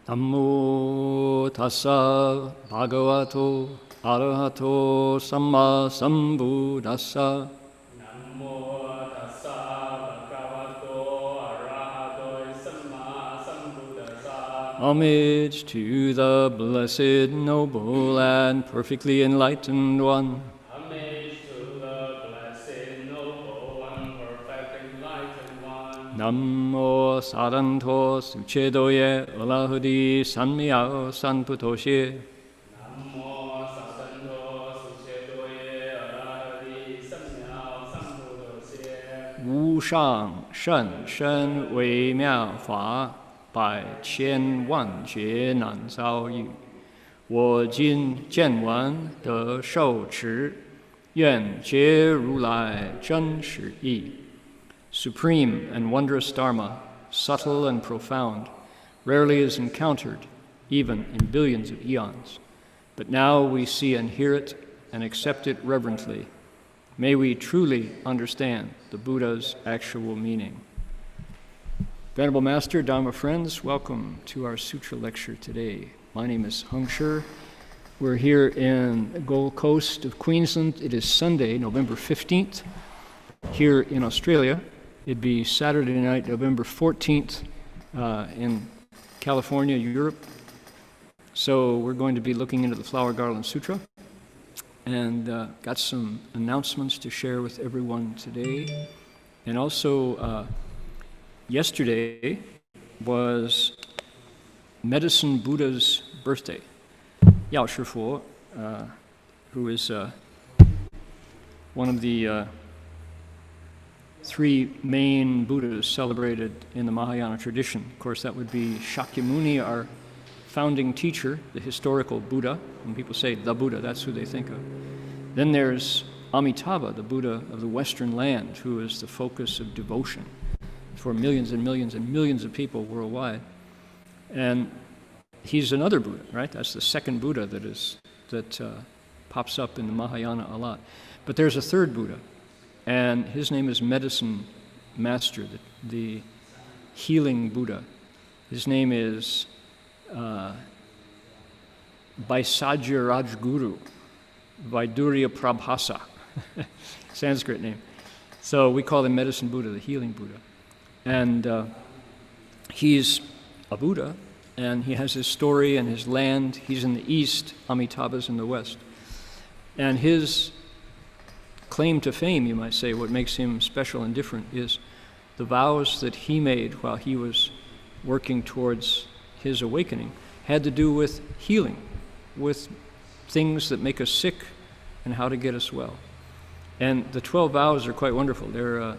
Namo tassa bhagavato arahato samma sambuddhassa. Namo tassa bhagavato arahato samma sambuddhassa. Homage to the blessed, noble, and perfectly enlightened one. Homage to the blessed, noble one, perfect enlightened one. Namo saranto suchedoye alahudi sanmiao sanputoshe. Namo sasanto suchedoye arahati samyao sambuddhosye. 无上甚深微妙法，百千万劫难遭遇。我今见闻得受持，愿解如来真实义。Supreme and wondrous Dharma, subtle and profound, rarely is encountered, even in billions of eons. But now we see and hear it and accept it reverently. May we truly understand the Buddha's actual meaning. Venerable Master, Dharma friends, welcome to our Sutra lecture today. My name is Hangzhou. We're here in the Gold Coast of Queensland. It is Sunday, November 15th. Here in Australia, it'd be Saturday night, November 14th in California, Europe. So we're going to be looking into the Flower Garland Sutra and got some announcements to share with everyone today. And also, yesterday was Medicine Buddha's birthday. Yao Shifu, who is one of the three main Buddhas celebrated in the Mahayana tradition. Of course, that would be Shakyamuni, our founding teacher, the historical Buddha. When people say the Buddha, that's who they think of. Then there's Amitabha, the Buddha of the Western land, who is the focus of devotion for millions and millions and millions of people worldwide. And he's another Buddha, right? That's the second Buddha that pops up in the Mahayana a lot. But there's a third Buddha, and his name is Medicine Master, the healing Buddha. His name is Vaisajya Rajguru, Vaidurya Prabhasa, Sanskrit name. So we call him Medicine Buddha, the healing Buddha. And he's a Buddha, and he has his story and his land. He's in the east, Amitabha's in the west. And his claim to fame, you might say, what makes him special and different is the vows that he made while he was working towards his awakening had to do with healing, with things that make us sick and how to get us well. And the 12 vows are quite wonderful. They're,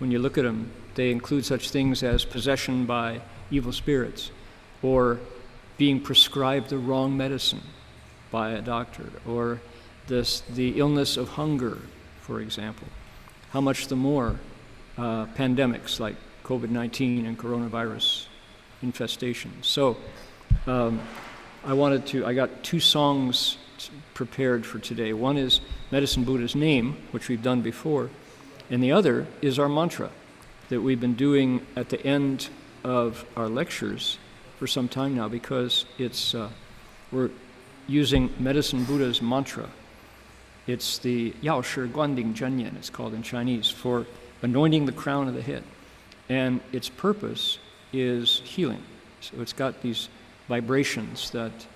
when you look at them, they include such things as possession by evil spirits, or being prescribed the wrong medicine by a doctor, or the illness of hunger, for example. How much the more pandemics like COVID-19 and coronavirus infestation. So I got two songs prepared for today. One is Medicine Buddha's name, which we've done before, and the other is our mantra that we've been doing at the end of our lectures for some time now, because we're using Medicine Buddha's mantra. It's the Yao Shi Guanding Zhenyan, it's called in Chinese, for anointing the crown of the head. And its purpose is healing. So it's got these vibrations that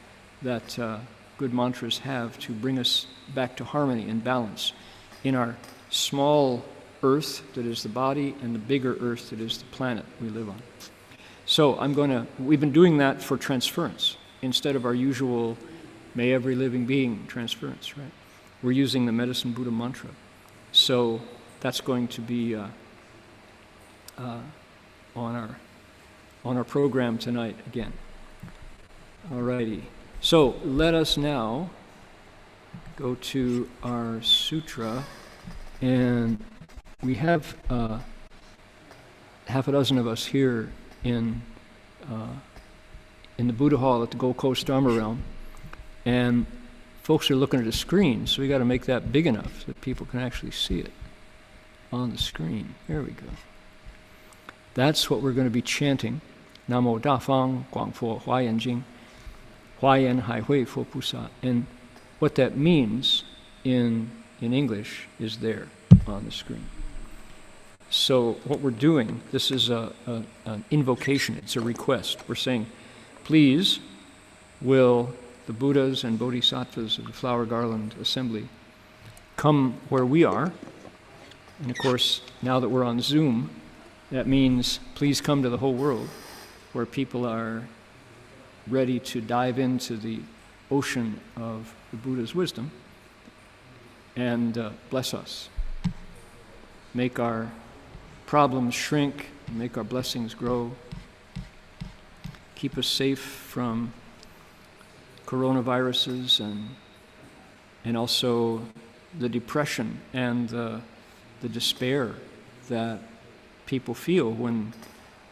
good mantras have to bring us back to harmony and balance in our small earth that is the body and the bigger earth that is the planet we live on. So we've been doing that for transference instead of our usual may every living being transference, right? We're using the Medicine Buddha mantra. So that's going to be on our program tonight again. Alrighty. So let us now go to our sutra, and we have half a dozen of us here in the Buddha Hall at the Gold Coast Dharma Realm, and folks are looking at a screen, so we got to make that big enough that people can actually see it on the screen. There we go. That's what we're going to be chanting. 南无大方广佛华严经，华严海会佛菩萨. And what that means in English is there on the screen. So what we're doing, this is an invocation, it's a request. We're saying, please, will the Buddhas and Bodhisattvas of the Flower Garland Assembly come where we are? And of course, now that we're on Zoom, that means please come to the whole world where people are ready to dive into the ocean of the Buddha's wisdom and bless us. Make our problems shrink, make our blessings grow. Keep us safe from coronaviruses and also the depression and the despair that people feel when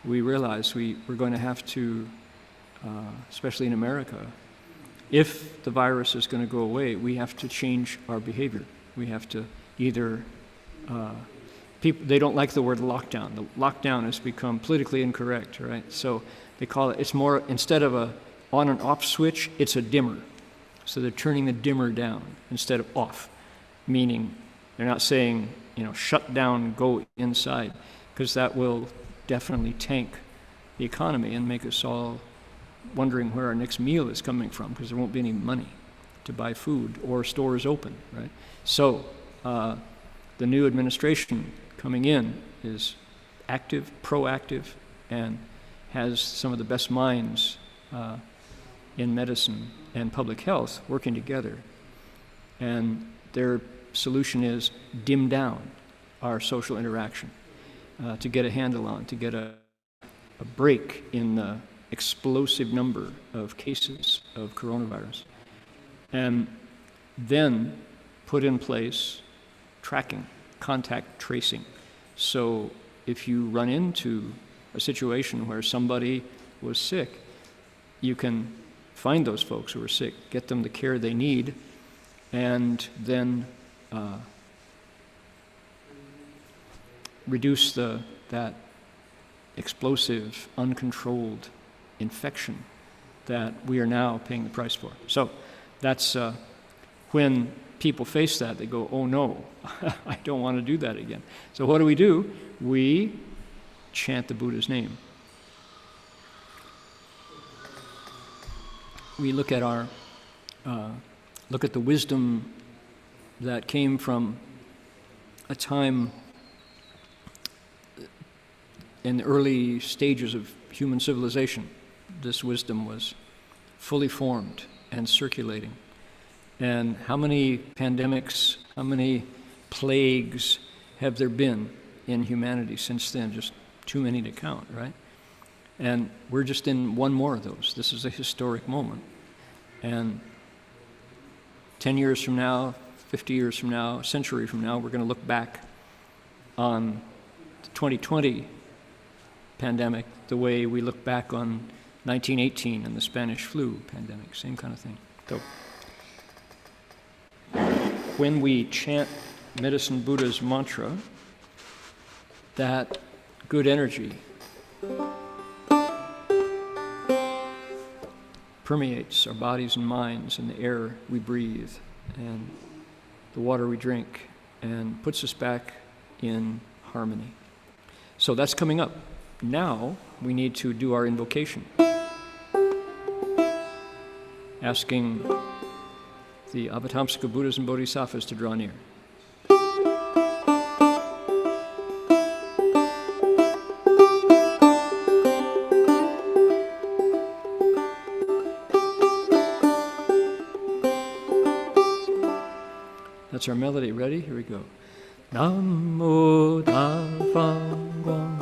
we realize we're going to have to, especially in America, if the virus is going to go away, we have to change our behavior. We have to either, people, they don't like the word lockdown. The lockdown has become politically incorrect, right? So they call it, it's more, instead of a on and off switch, it's a dimmer. So they're turning the dimmer down instead of off, meaning they're not saying, shut down, go inside, because that will definitely tank the economy and make us all wondering where our next meal is coming from, because there won't be any money to buy food or stores open, right? So the new administration coming in is active, proactive, and has some of the best minds in medicine and public health working together. And their solution is dim down our social interaction to get a handle on, to get a break in the explosive number of cases of coronavirus. And then put in place tracking, contact tracing. So if you run into a situation where somebody was sick, you can find those folks who are sick, get them the care they need, and then reduce that explosive, uncontrolled infection that we are now paying the price for. So that's when people face that, they go, oh no, I don't want to do that again. So what do? We chant the Buddha's name. We look at the wisdom that came from a time in the early stages of human civilization. This wisdom was fully formed and circulating. And how many pandemics, how many plagues have there been in humanity since then? Just too many to count, right? And we're just in one more of those. This is a historic moment. And 10 years from now, 50 years from now, a century from now, we're going to look back on the 2020 pandemic the way we look back on 1918 and the Spanish flu pandemic, same kind of thing. So when we chant Medicine Buddha's mantra, that good energy permeates our bodies and minds and the air we breathe and the water we drink and puts us back in harmony. So that's coming up. Now we need to do our invocation, asking the Avatamsaka Buddhas and Bodhisattvas to draw near. That's our melody. Ready? Here we go. Namo Dharma Hsuan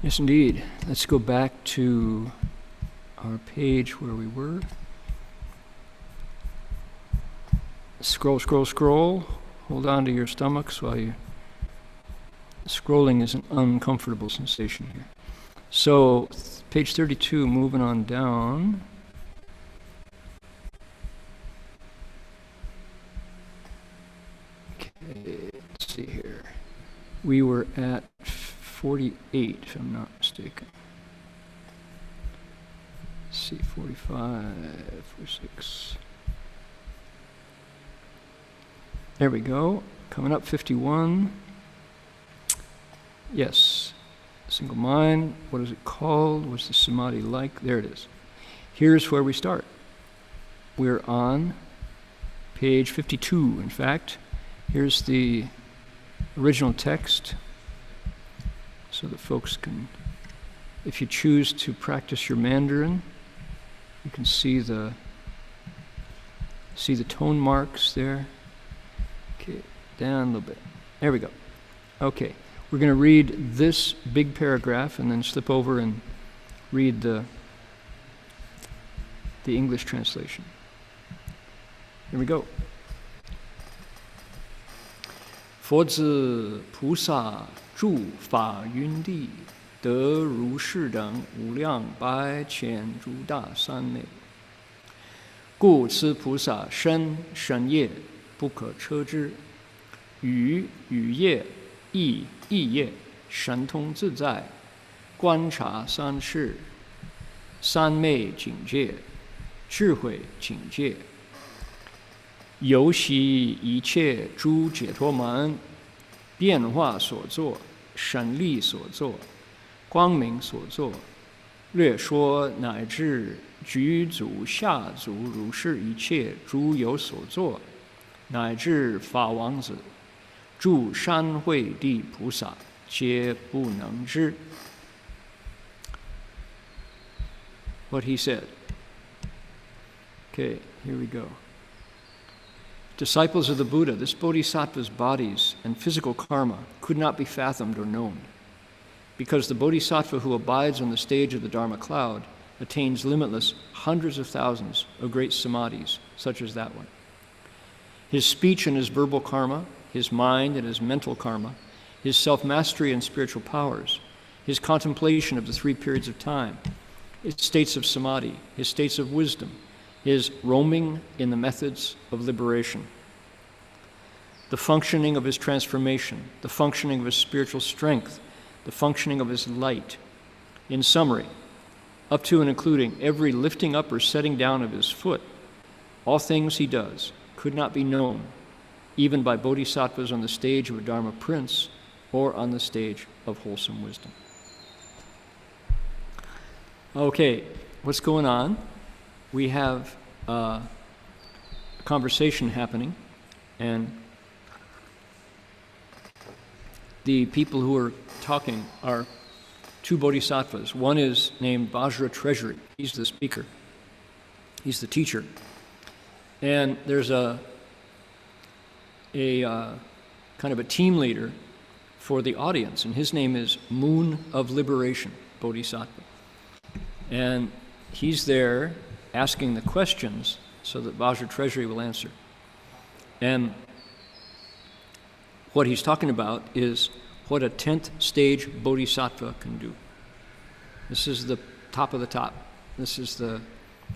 Yes, indeed. Let's go back to our page where we were. Scroll, scroll, scroll. Hold on to your stomachs while you... Scrolling is an uncomfortable sensation here. So, page 32, moving on down. Okay, let's see here. We were at 48, if I'm not mistaken. Let's see, 45, 46. There we go. Coming up, 51. Yes. Single mind. What is it called? What's the samadhi like? There it is. Here's where we start. We're on page 52, in fact. Here's the original text, so that folks can, if you choose to practice your Mandarin, you can see the tone marks there. Okay, down a little bit. There we go. Okay, we're going to read this big paragraph and then slip over and read the English translation. Here we go. 佛子菩萨住法云地，得如是等无量百千诸大三昧。故此菩萨身身业不可测之，语语业意意业神通自在，观察三世，三昧境界，智慧境界。游习一切诸解脱门，变化所作，神力所作，光明所作，略说乃至具足下足如是一切诸有所作，乃至法王子，诸三慧地菩萨，皆不能知。What he said. Okay, here we go. Disciples of the Buddha, this Bodhisattva's bodies and physical karma could not be fathomed or known, because the Bodhisattva who abides on the stage of the Dharma cloud attains limitless hundreds of thousands of great samadhis, such as that one. His speech and his verbal karma, his mind and his mental karma, his self-mastery and spiritual powers, his contemplation of the three periods of time, his states of samadhi, his states of wisdom, his roaming in the methods of liberation, the functioning of his transformation, the functioning of his spiritual strength, the functioning of his light. In summary, up to and including every lifting up or setting down of his foot, all things he does could not be known, even by bodhisattvas on the stage of a Dharma Prince or on the stage of wholesome wisdom. Okay, what's going on? We have a conversation happening, and the people who are talking are two bodhisattvas. One is named Vajra Treasury. He's the speaker. He's the teacher. And there's a kind of a team leader for the audience, and his name is Moon of Liberation, Bodhisattva. And he's there asking the questions so that Vajra Treasury will answer. And what he's talking about is what a 10th stage bodhisattva can do. This is the top of the top. This is the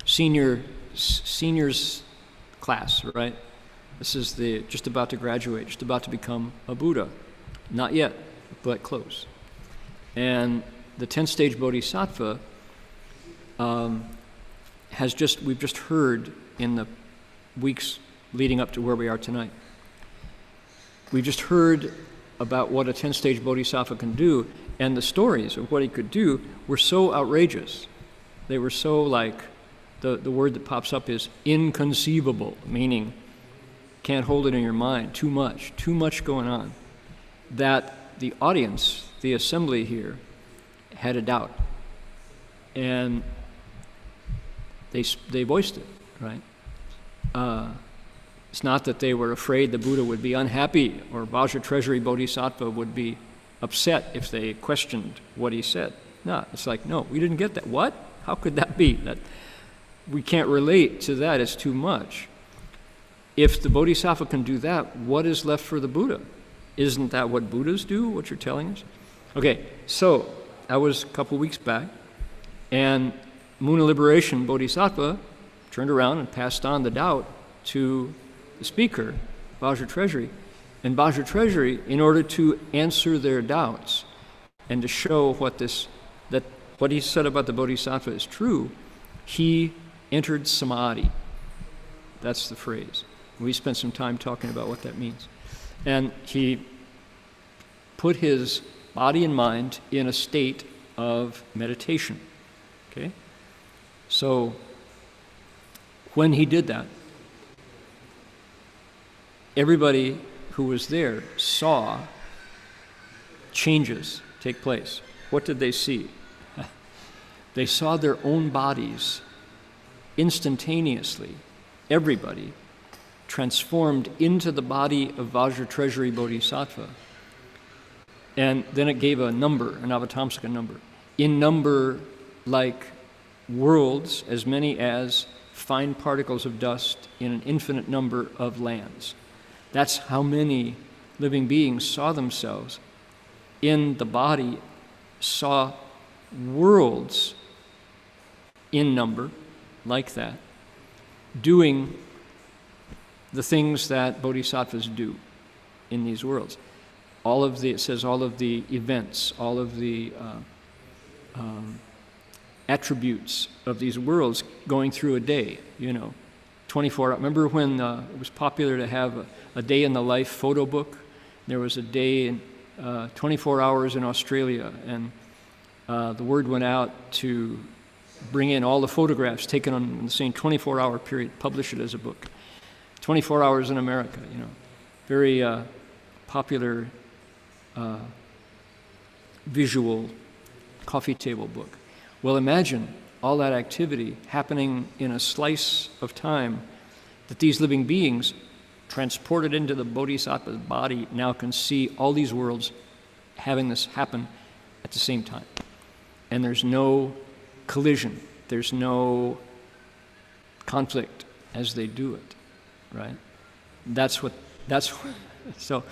senior seniors class, right? This is the just about to graduate, just about to become a Buddha. Not yet, but close. And the 10th stage Bodhisattva we've just heard in the weeks leading up to where we are tonight. We've just heard about what a 10th stage Bodhisattva can do, and the stories of what he could do were so outrageous. They were so like, the word that pops up is inconceivable, meaning can't hold it in your mind, too much going on, that the audience, the assembly here, had a doubt. And they voiced it, right? It's not that they were afraid the Buddha would be unhappy or Vajra Treasury Bodhisattva would be upset if they questioned what he said. No, it's like, no, we didn't get that. What? How could that be? That we can't relate to that. It's too much. If the Bodhisattva can do that, what is left for the Buddha? Isn't that what Buddhas do, what you're telling us? Okay, so that was a couple weeks back, and Muna Liberation Bodhisattva turned around and passed on the doubt to the speaker, Vajra Treasury. And Vajra Treasury, in order to answer their doubts and to show what he said about the Bodhisattva is true, he entered samadhi. That's the phrase. We spent some time talking about what that means. And he put his body and mind in a state of meditation. Okay? So when he did that, everybody who was there saw changes take place. What did they see? They saw their own bodies instantaneously, everybody, transformed into the body of Vajra Treasury Bodhisattva. And then it gave a number, an Avatamsaka number. In number, like worlds, as many as fine particles of dust in an infinite number of lands. That's how many living beings saw themselves in the body, saw worlds in number, like that, doing the things that bodhisattvas do in these worlds. It says all of the events, all of the attributes of these worlds going through a day, 24 hours. Remember when it was popular to have a day in the life photo book? There was a day in 24 hours in Australia, and the word went out to bring in all the photographs taken on the same 24-hour period, publish it as a book. 24 hours in America, very popular visual coffee table book. Well, imagine all that activity happening in a slice of time that these living beings transported into the bodhisattva's body now can see all these worlds having this happen at the same time. And there's no collision, there's no conflict as they do it, right? So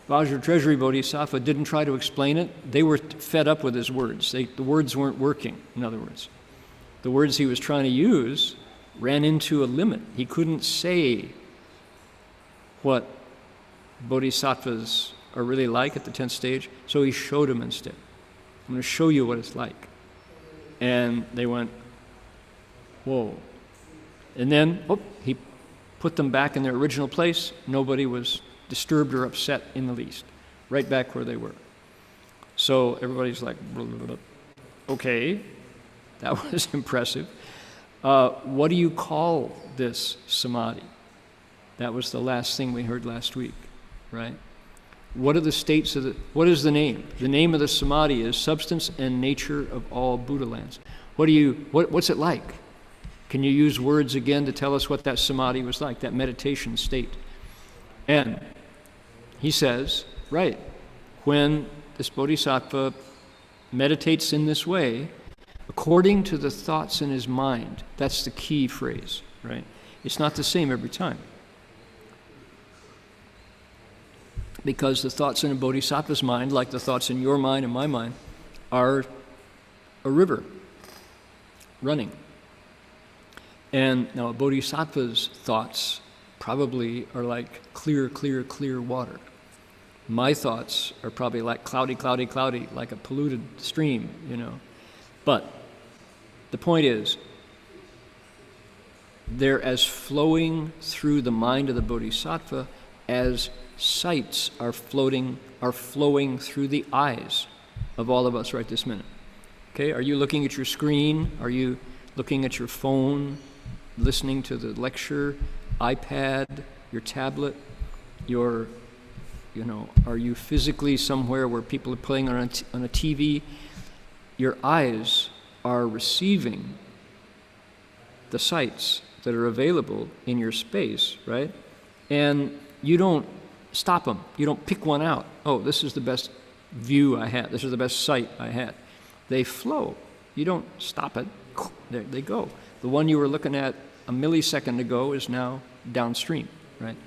Vajra Treasury Bodhisattva didn't try to explain it. They were fed up with his words. The words weren't working, in other words. The words he was trying to use ran into a limit. He couldn't say what bodhisattvas are really like at the 10th stage, so he showed them instead. I'm going to show you what it's like. And they went, whoa. And then, he put them back in their original place. Nobody was disturbed or upset in the least, right back where they were. So everybody's like, blah, blah, blah. Okay, that was impressive. What do you call this samadhi? That was the last thing we heard last week, right? What are the states of what is the name? The name of the samadhi is substance and nature of all Buddha lands. What's it like? Can you use words again to tell us what that samadhi was like, that meditation state? And he says, right, when this bodhisattva meditates in this way, according to the thoughts in his mind, that's the key phrase, right? It's not the same every time. Because the thoughts in a bodhisattva's mind, like the thoughts in your mind and my mind, are a river running. And now a bodhisattva's thoughts probably are like clear, clear, clear water. My thoughts are probably like cloudy, cloudy, cloudy, like a polluted stream, you know. But the point is, they're as flowing through the mind of the bodhisattva as sights are flowing through the eyes of all of us right this minute. Okay, are you looking at your screen? Are you looking at your phone, listening to the lecture, iPad, your tablet, are you physically somewhere where people are playing on a TV? Your eyes are receiving the sights that are available in your space, right? And you don't stop them. You don't pick one out. Oh, this is the best view I had. This is the best sight I had. They flow. You don't stop it. There they go. The one you were looking at a millisecond ago is now downstream, right?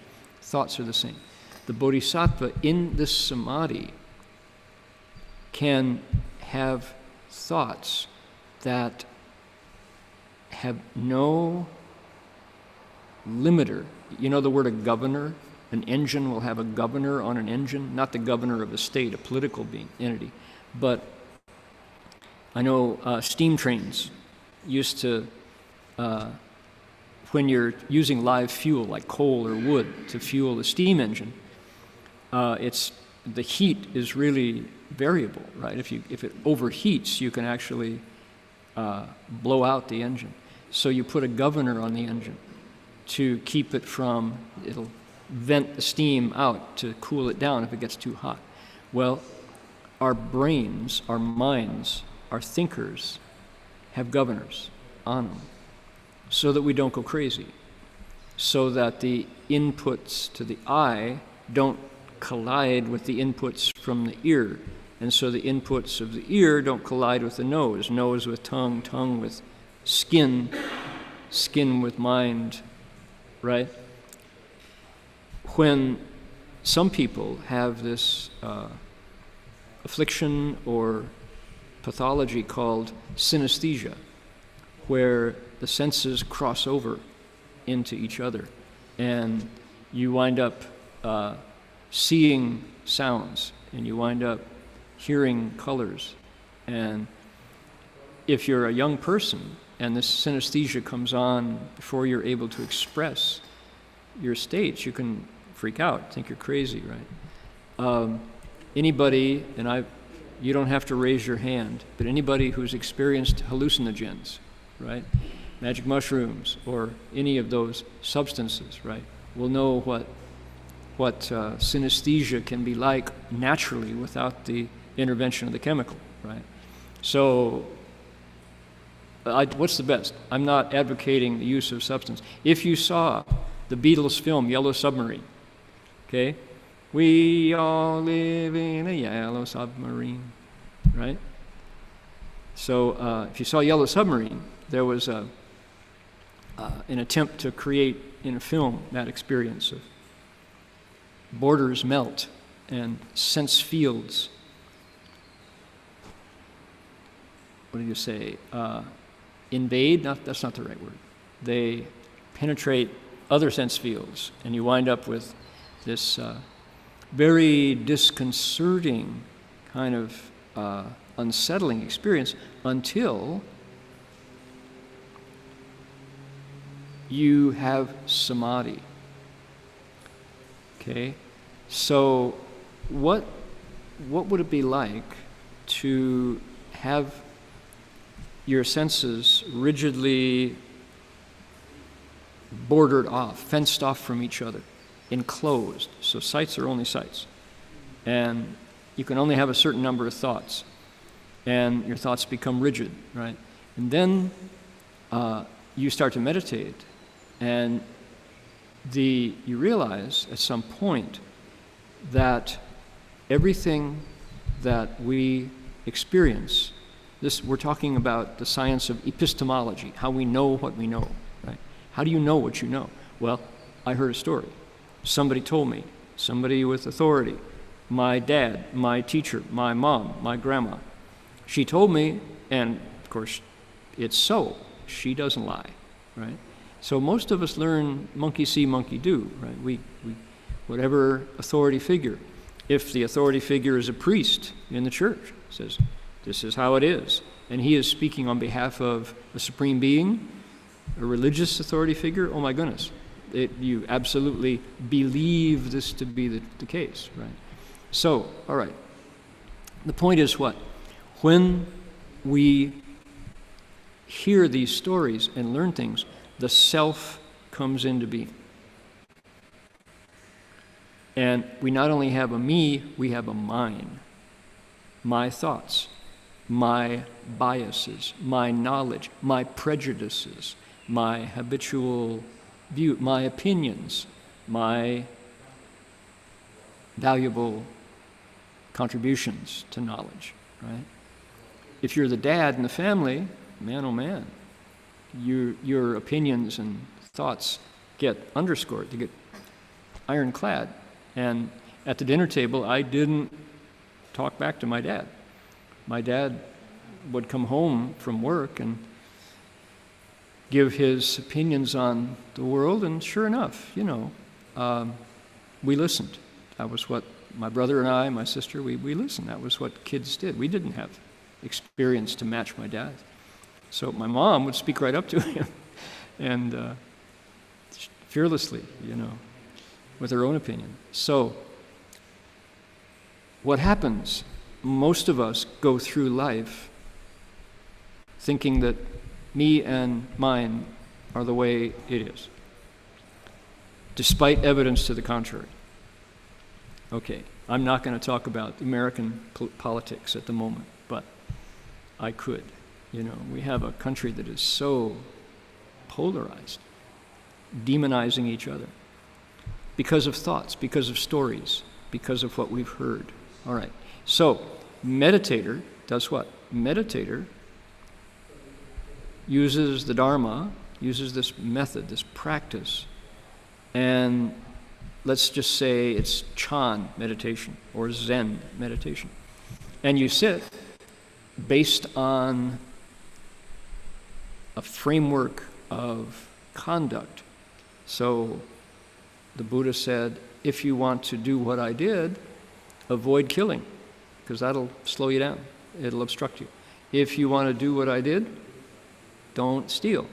Thoughts are the same. The bodhisattva in this samadhi can have thoughts that have no limiter. You know the word a governor? An engine will have a governor on an engine, not the governor of a state, a political entity. But I know steam trains used to, when you're using live fuel like coal or wood to fuel the steam engine, the heat is really variable, right? If it overheats, you can actually blow out the engine. So you put a governor on the engine to keep it from, it'll vent the steam out to cool it down if it gets too hot. Well, our brains, our minds, our thinkers have governors on them so that we don't go crazy, so that the inputs to the eye don't collide with the inputs from the ear, and so the inputs of the ear don't collide with the nose, nose with tongue, tongue with skin, skin with mind, right? When some people have this affliction or pathology called synesthesia, where the senses cross over into each other, and you wind up seeing sounds, and you wind up hearing colors. And if you're a young person and this synesthesia comes on before you're able to express your states, you can freak out, think you're crazy, right? Anybody, and you don't have to raise your hand, but anybody who's experienced hallucinogens, right? Magic mushrooms or any of those substances, right, will know what synesthesia can be like naturally without the intervention of the chemical, right? So what's the best? I'm not advocating the use of substance. If you saw the Beatles film, Yellow Submarine, okay? We all live in a yellow submarine, right? So if you saw Yellow Submarine, there was an attempt to create in a film that experience of borders melt and sense fields, what do you say, invade? That's not the right word. They penetrate other sense fields, and you wind up with this very disconcerting kind of unsettling experience until you have samadhi. Okay? So what would it be like to have your senses rigidly bordered off, fenced off from each other, enclosed? So sights are only sights. And you can only have a certain number of thoughts. And your thoughts become rigid, right? And then you start to meditate, and you realize at some point that everything that we experience, we're talking about the science of epistemology, how we know what we know, right? How do you know what you know? Well, I heard a story. Somebody told me, somebody with authority, my dad, my teacher, my mom, my grandma. She told me, and of course, it's so. She doesn't lie. right? So most of us learn monkey see, monkey do, right? We whatever authority figure. If the authority figure is a priest in the church, says, this is how it is, and he is speaking on behalf of the Supreme Being, a religious authority figure, oh my goodness, you absolutely believe this to be the case, right? So, all right. The point is what? When we hear these stories and learn things, the self comes into being. And we not only have a me, we have a mine. My thoughts, my biases, my knowledge, my prejudices, my habitual view, my opinions, my valuable contributions to knowledge, right? If you're the dad in the family, man, oh man, your opinions and thoughts get underscored, they get ironclad. And at the dinner table, I didn't talk back to my dad. My dad would come home from work and give his opinions on the world, and sure enough, we listened. That was what my brother and I, my sister, we listened. That was what kids did. We didn't have experience to match my dad. So my mom would speak right up to him and fearlessly, with her own opinion. So what happens? Most of us go through life thinking that me and mine are the way it is, despite evidence to the contrary. Okay, I'm not going to talk about American politics at the moment, but I could. We have a country that is so polarized, demonizing each other because of thoughts, because of stories, because of what we've heard. All right, so meditator does what? Meditator uses the Dharma, uses this method, this practice, and let's just say it's Chan meditation or Zen meditation. And you sit based on a framework of conduct. So the Buddha said, if you want to do what I did, avoid killing, because that'll slow you down. It'll obstruct you. If you want to do what I did, don't steal.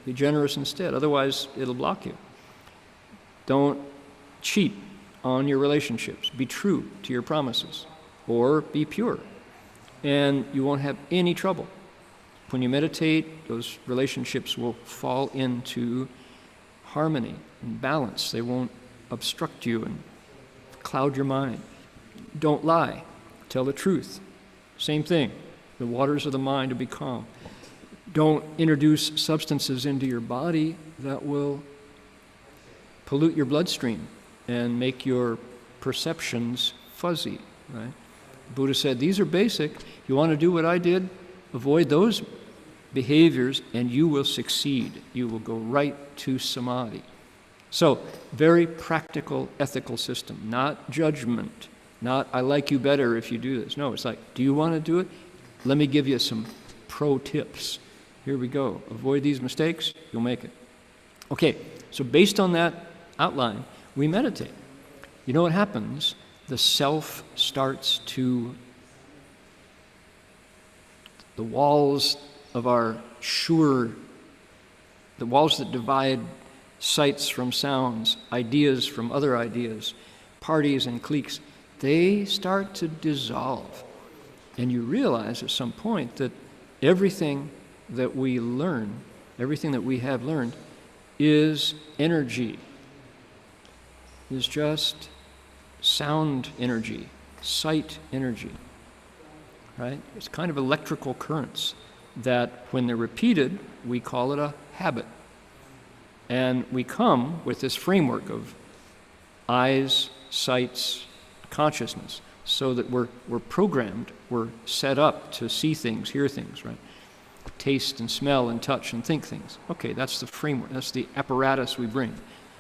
Be generous instead, otherwise it'll block you. Don't cheat on your relationships. Be true to your promises, or be pure, and you won't have any trouble. When you meditate, those relationships will fall into harmony and balance. They won't obstruct you and cloud your mind. Don't lie. Tell the truth. Same thing. The waters of the mind will be calm. Don't introduce substances into your body that will pollute your bloodstream and make your perceptions fuzzy, right? The Buddha said, these are basic. You want to do what I did? Avoid those behaviors and you will succeed. You will go right to samadhi. So, very practical, ethical system, not judgment, not I like you better if you do this. No, it's like, do you want to do it? Let me give you some pro tips. Here we go. Avoid these mistakes, you'll make it. Okay, so based on that outline, we meditate. You know what happens? The self starts to, the walls of our the walls that divide sights from sounds, ideas from other ideas, parties and cliques, they start to dissolve. And you realize at some point that everything that we learn, everything that we have learned, is energy, is just sound energy, sight energy, right? It's kind of electrical currents that when they're repeated, we call it a habit. And we come with this framework of eyes, sights, consciousness, so that we're programmed, we're set up to see things, hear things, right? Taste and smell and touch and think things. Okay, that's the framework, that's the apparatus we bring,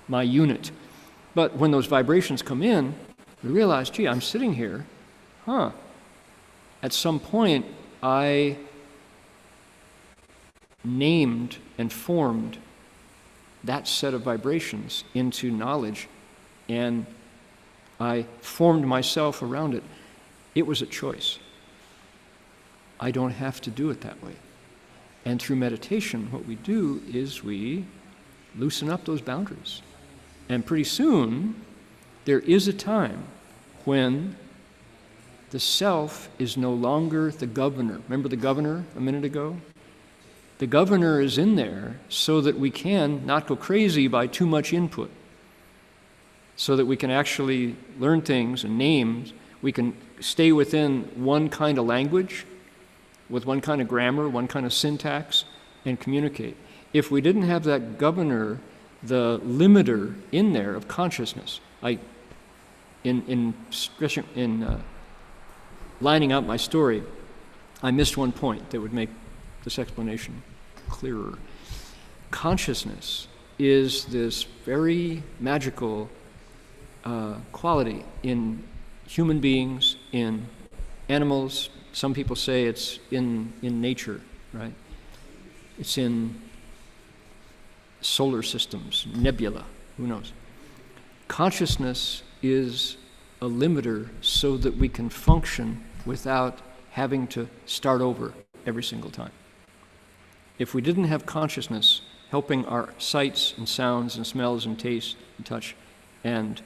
my unit. But when those vibrations come in, we realize, gee, I'm sitting here, At some point, I named and formed that set of vibrations into knowledge, and I formed myself around it. It was a choice. I don't have to do it that way. And through meditation, what we do is we loosen up those boundaries. And pretty soon, there is a time when the self is no longer the governor. Remember the governor a minute ago? The governor is in there so that we can not go crazy by too much input, so that we can actually learn things and names. We can stay within one kind of language, with one kind of grammar, one kind of syntax, and communicate. If we didn't have that governor, the limiter in there of consciousness, in lining out my story, I missed one point that would make this explanation clearer. Consciousness is this very magical quality in human beings, in animals. Some people say it's in nature, right? It's in solar systems, nebula, who knows? Consciousness is a limiter so that we can function without having to start over every single time. If we didn't have consciousness helping our sights and sounds and smells and tastes and touch, and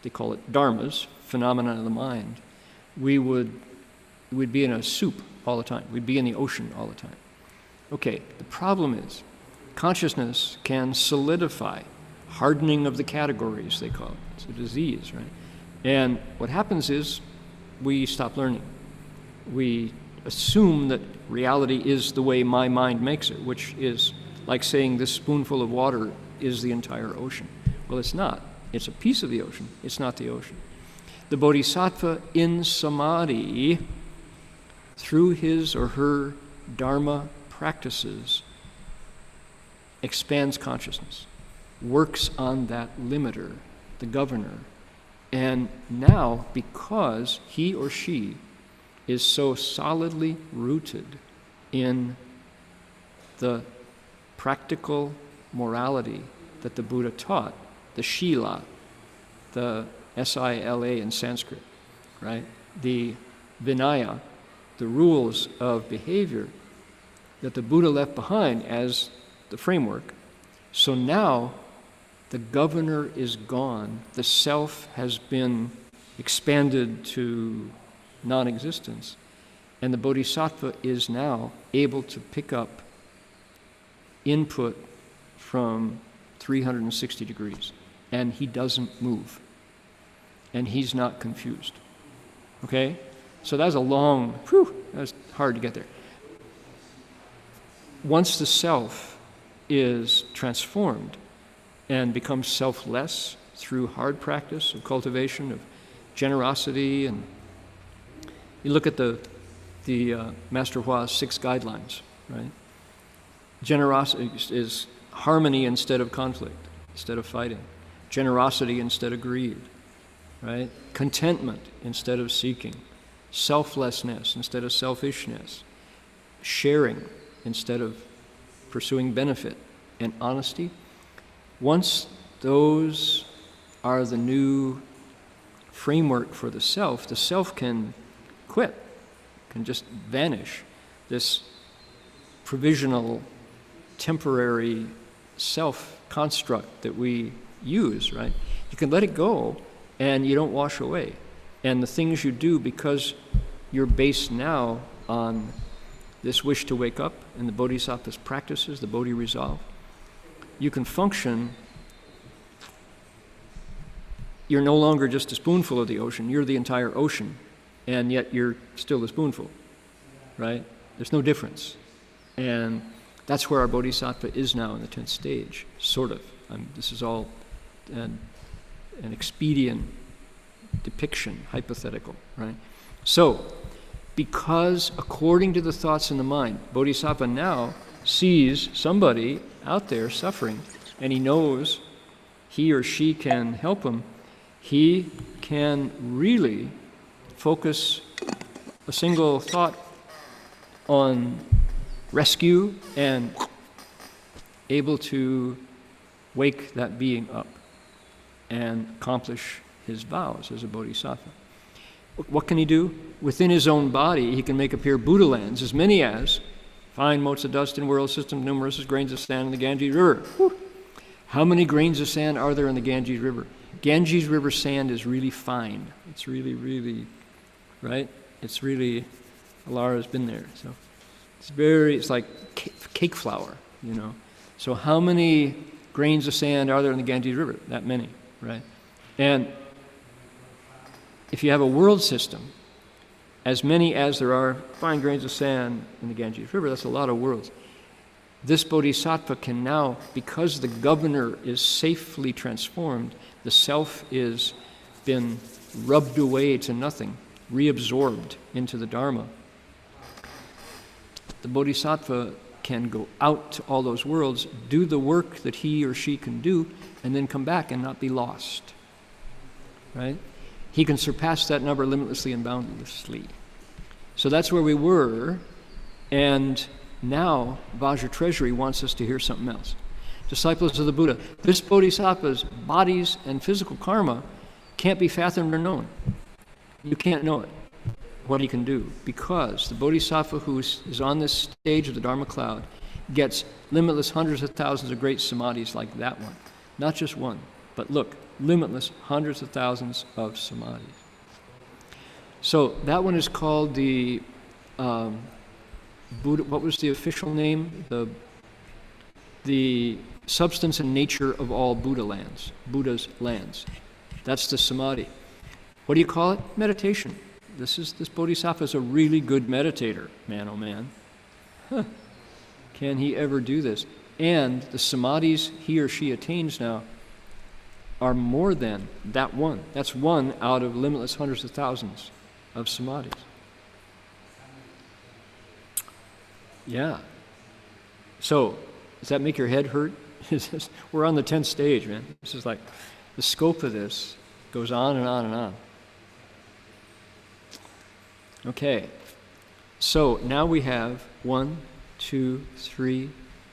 they call it dharmas, phenomena of the mind, we'd be in a soup all the time. We'd be in the ocean all the time. Okay, the problem is consciousness can solidify, hardening of the categories, they call it. It's a disease, right? And what happens is we stop learning. We assume that reality is the way my mind makes it, which is like saying this spoonful of water is the entire ocean. Well, it's not. It's a piece of the ocean. It's not the ocean. The Bodhisattva in samadhi, through his or her Dharma practices, expands consciousness, works on that limiter, the governor. And now, because he or she is so solidly rooted in the practical morality that the Buddha taught, the Shila, the S-I-L-A in Sanskrit, right? The Vinaya, the rules of behavior that the Buddha left behind as the framework. So now the governor is gone. The self has been expanded to non-existence. And the Bodhisattva is now able to pick up input from 360 degrees. And he doesn't move. And he's not confused. Okay? So that was a long, that was hard to get there. Once the self is transformed and becomes selfless through hard practice of cultivation of generosity, and you look at the Master Hua's 6 guidelines, right? Generosity is harmony instead of conflict, instead of fighting. Generosity instead of greed, right? Contentment instead of seeking. Selflessness instead of selfishness. Sharing instead of pursuing benefit. And honesty. Once those are the new framework for the self can quit, can just vanish. This provisional, temporary self-construct that we use, right? You can let it go and you don't wash away. And the things you do, because you're based now on this wish to wake up and the Bodhisattva's practices, the Bodhi resolve, you can function. You're no longer just a spoonful of the ocean, you're the entire ocean, and yet you're still a spoonful, right? There's no difference. And that's where our Bodhisattva is now in the 10th stage, sort of. This is all an expedient depiction, hypothetical, right? So, because according to the thoughts in the mind, Bodhisattva now sees somebody out there suffering, and he knows he or she can help him, he can really focus a single thought on rescue and able to wake that being up and accomplish his vows as a bodhisattva. What can he do? Within his own body, he can make appear Buddha lands, as many as fine motes of dust in world system, numerous as grains of sand in the Ganges River. Whew. How many grains of sand are there in the Ganges River? Ganges River sand is really fine. It's really, really, right? It's really, Alara's been there. So it's like cake flour, you know. So how many grains of sand are there in the Ganges River? That many, right? And if you have a world system, as many as there are fine grains of sand in the Ganges River, that's a lot of worlds. This bodhisattva can now, because the governor is safely transformed, the self is been rubbed away to nothing, reabsorbed into the Dharma. The bodhisattva can go out to all those worlds, do the work that he or she can do, and then come back and not be lost, right? He can surpass that number limitlessly and boundlessly. So that's where we were, and now Vajra Treasury wants us to hear something else. Disciples of the Buddha, this bodhisattva's bodies and physical karma can't be fathomed or known. You can't know it, what he can do, because the bodhisattva who is on this stage of the Dharma cloud gets limitless hundreds of thousands of great samadhis like that one. Not just one, but look, limitless hundreds of thousands of samadhis. So that one is called the Buddha, what was the official name? The substance and nature of all Buddha lands, Buddha's lands. That's the samadhi. What do you call it? Meditation. This bodhisattva is a really good meditator, man, oh man. Huh. Can he ever do this? And the samadhis he or she attains now are more than that one. That's one out of limitless hundreds of thousands of samadhis. Yeah. So, does that make your head hurt? We're on the 10th stage, man. This is like, the scope of this goes on and on and on. Okay. So, now we have 1, 2, 3,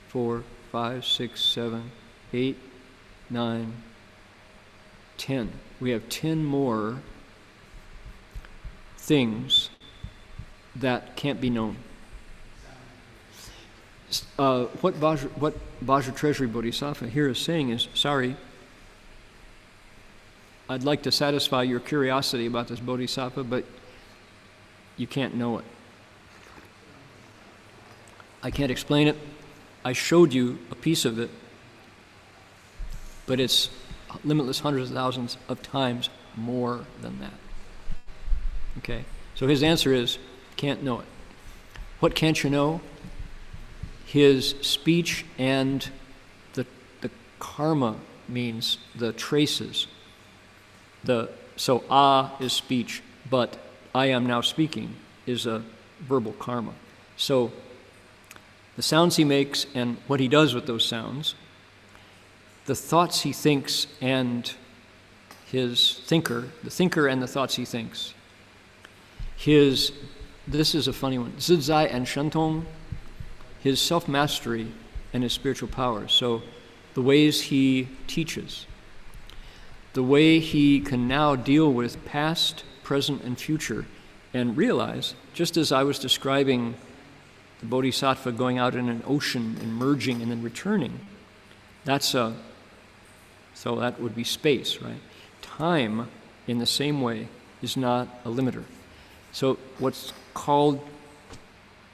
4, 5, 6, 7, 8, 9, 10. We have 10 more things that can't be known. What Vajra Treasury Bodhisattva here is saying is, sorry, I'd like to satisfy your curiosity about this Bodhisattva, but you can't know it. I can't explain it. I showed you a piece of it, but it's limitless hundreds of thousands of times more than that. Okay? So his answer is, can't know it. What can't you know? His speech and the karma means the traces. So is speech, but I am now speaking is a verbal karma. So the sounds he makes and what he does with those sounds, the thoughts he thinks and his thinker, the thinker and the thoughts he thinks. This is a funny one, Zizai and Shantong, his self-mastery and his spiritual power. So the ways he teaches, the way he can now deal with past, present, and future, and realize, just as I was describing the Bodhisattva going out in an ocean and merging and then returning, so that would be space, right? Time, in the same way, is not a limiter. So what's called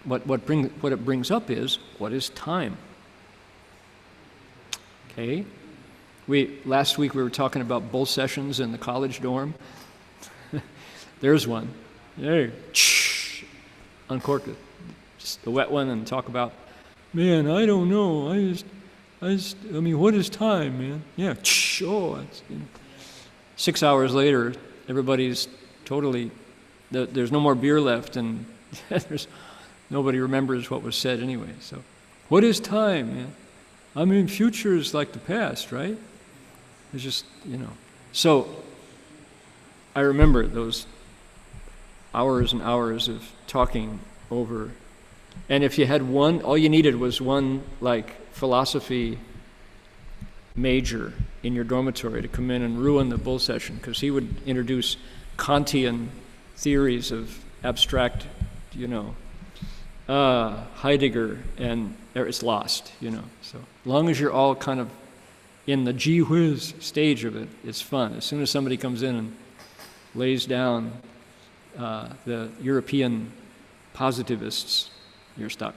what it brings up is, what is time? Okay? Last week we were talking about bull sessions in the college dorm. There's one. There, uncork just the wet one and talk about, man, I don't know. I mean, what is time, man? Yeah, it's, 6 hours later, everybody's totally, there's no more beer left, and nobody remembers what was said anyway. So, what is time, man? I mean, future is like the past, right? It's just, So, I remember those hours and hours of talking over And if you had one, all you needed was one like philosophy major in your dormitory to come in and ruin the bull session, because he would introduce Kantian theories of abstract, Heidegger, and it's lost, So as long as you're all kind of in the gee whiz stage of it, it's fun. As soon as somebody comes in and lays down the European positivists, you're stuck.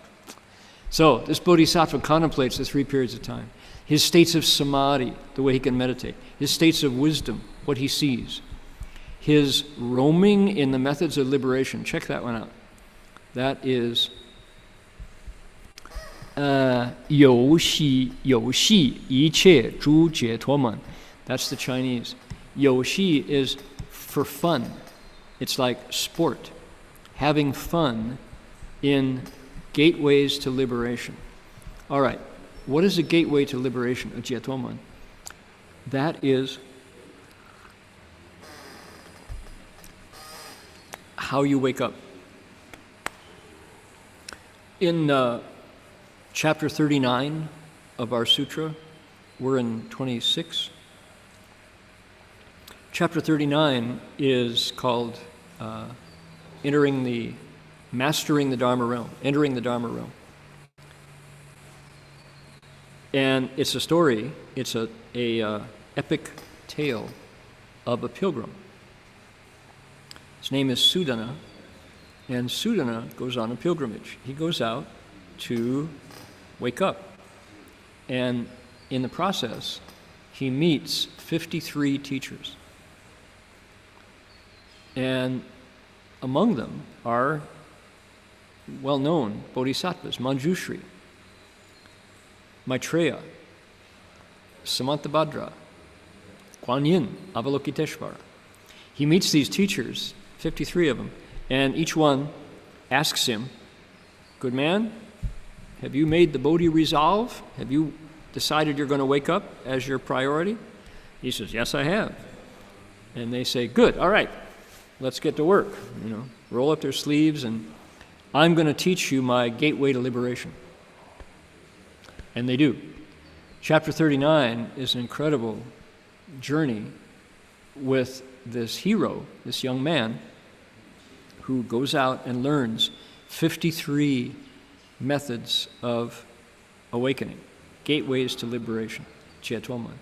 So this Bodhisattva contemplates the 3 periods of time. His states of samadhi, the way he can meditate. His states of wisdom, what he sees. His roaming in the methods of liberation. Check that one out. That is 游戏一切诸解脱门. That's the Chinese. 游戏 is for fun. It's like sport. Having fun in gateways to liberation. All right. What is a gateway to liberation, a 解脱门? That is how you wake up. In chapter 39 of our sutra, we're in 26. Chapter 39 is called Mastering the Dharma Realm, Entering the Dharma Realm. And it's a story, it's a epic tale of a pilgrim. His name is Sudhana, and Sudhana goes on a pilgrimage. He goes out to wake up. And in the process, he meets 53 teachers. And among them are well-known Bodhisattvas, Manjushri, Maitreya, Samantabhadra, Kuan Yin, Avalokiteshvara. He meets these teachers, 53 of them, and each one asks him, "Good man, have you made the Bodhi resolve? Have you decided you're going to wake up as your priority?" He says, "Yes, I have." And they say, "Good, all right, let's get to work." Roll up their sleeves, and I'm going to teach you my gateway to liberation. And they do. Chapter 39 is an incredible journey with this hero, this young man, who goes out and learns 53 methods of awakening, gateways to liberation, 解脱门.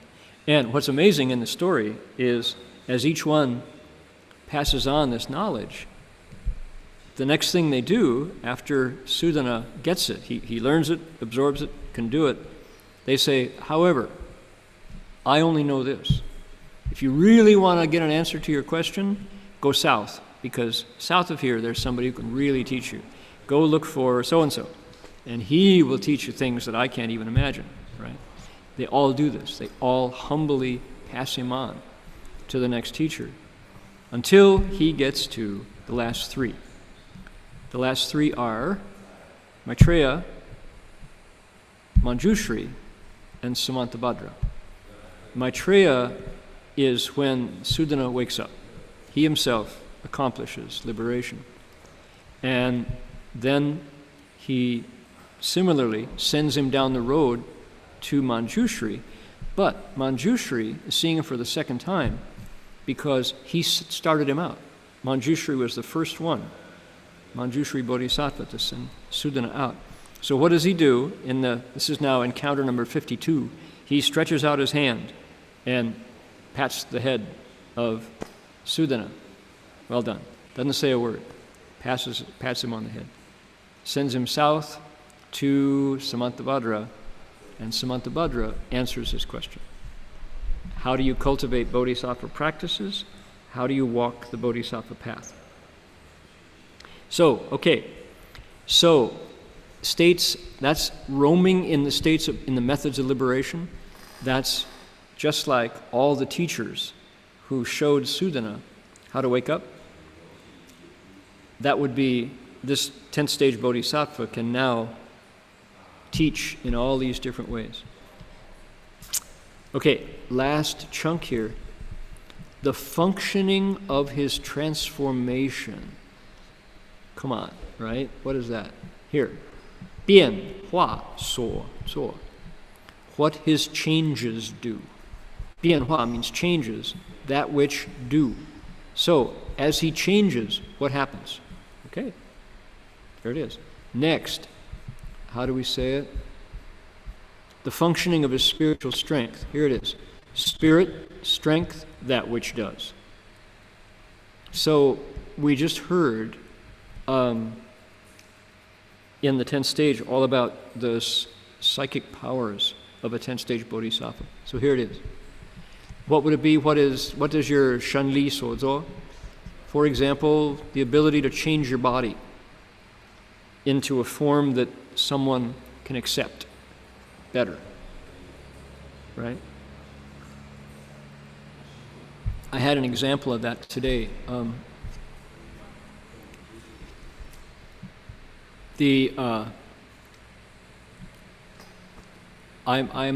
And what's amazing in the story is, as each one passes on this knowledge, the next thing they do after Sudhana gets it, he learns it, absorbs it, can do it, they say, "However, I only know this. If you really want to get an answer to your question, go south, because south of here there's somebody who can really teach you. Go look for so-and-so, and he will teach you things that I can't even imagine," right? They all do this. They all humbly pass him on to the next teacher until he gets to the last 3. The last 3 are Maitreya, Manjushri, and Samantabhadra. Maitreya is when Sudhana wakes up. He himself accomplishes liberation. And then he similarly sends him down the road to Manjushri, but Manjushri is seeing him for the second time because he started him out. Manjushri was the first one, Manjushri Bodhisattva, to send Sudhana out. So what does he do? This is now encounter number 52. He stretches out his hand and pats the head of Sudhana. Well done. Doesn't say a word. Pats him on the head. Sends him south to Samantabhadra, and Samantabhadra answers his question. How do you cultivate Bodhisattva practices? How do you walk the Bodhisattva path? So states, that's roaming in the states in the methods of liberation. That's just like all the teachers who showed Sudhana how to wake up. That would be, this 10th stage Bodhisattva can now teach in all these different ways. Okay, last chunk here. The functioning of his transformation. Come on, right? What is that? Here, 变化所作, what his changes do. 变化 means changes, that which do. So, as he changes, what happens? Okay, there it is. Next, how do we say it? The functioning of his spiritual strength. Here it is. Spirit, strength, that which does. So, we just heard in the 10th stage all about the psychic powers of a 10th stage Bodhisattva. So here it is. What would it be? What does your shanli sozo? For example, the ability to change your body into a form that someone can accept better. Right? I had an example of that today. I'm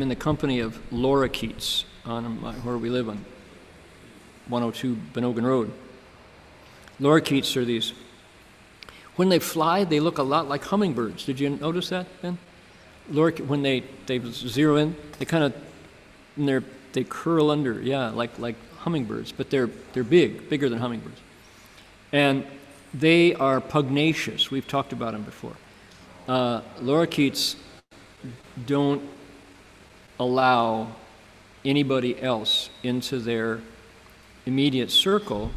in the company of lorikeets on where we live on 102 Benogan Road. Lorikeets are these. When they fly, they look a lot like hummingbirds. Did you notice that, Ben? When they zero in, they kind of they curl under, like hummingbirds, but they're bigger than hummingbirds, and they are pugnacious. We've talked about them before. Lorikeets don't allow anybody else into their immediate circle,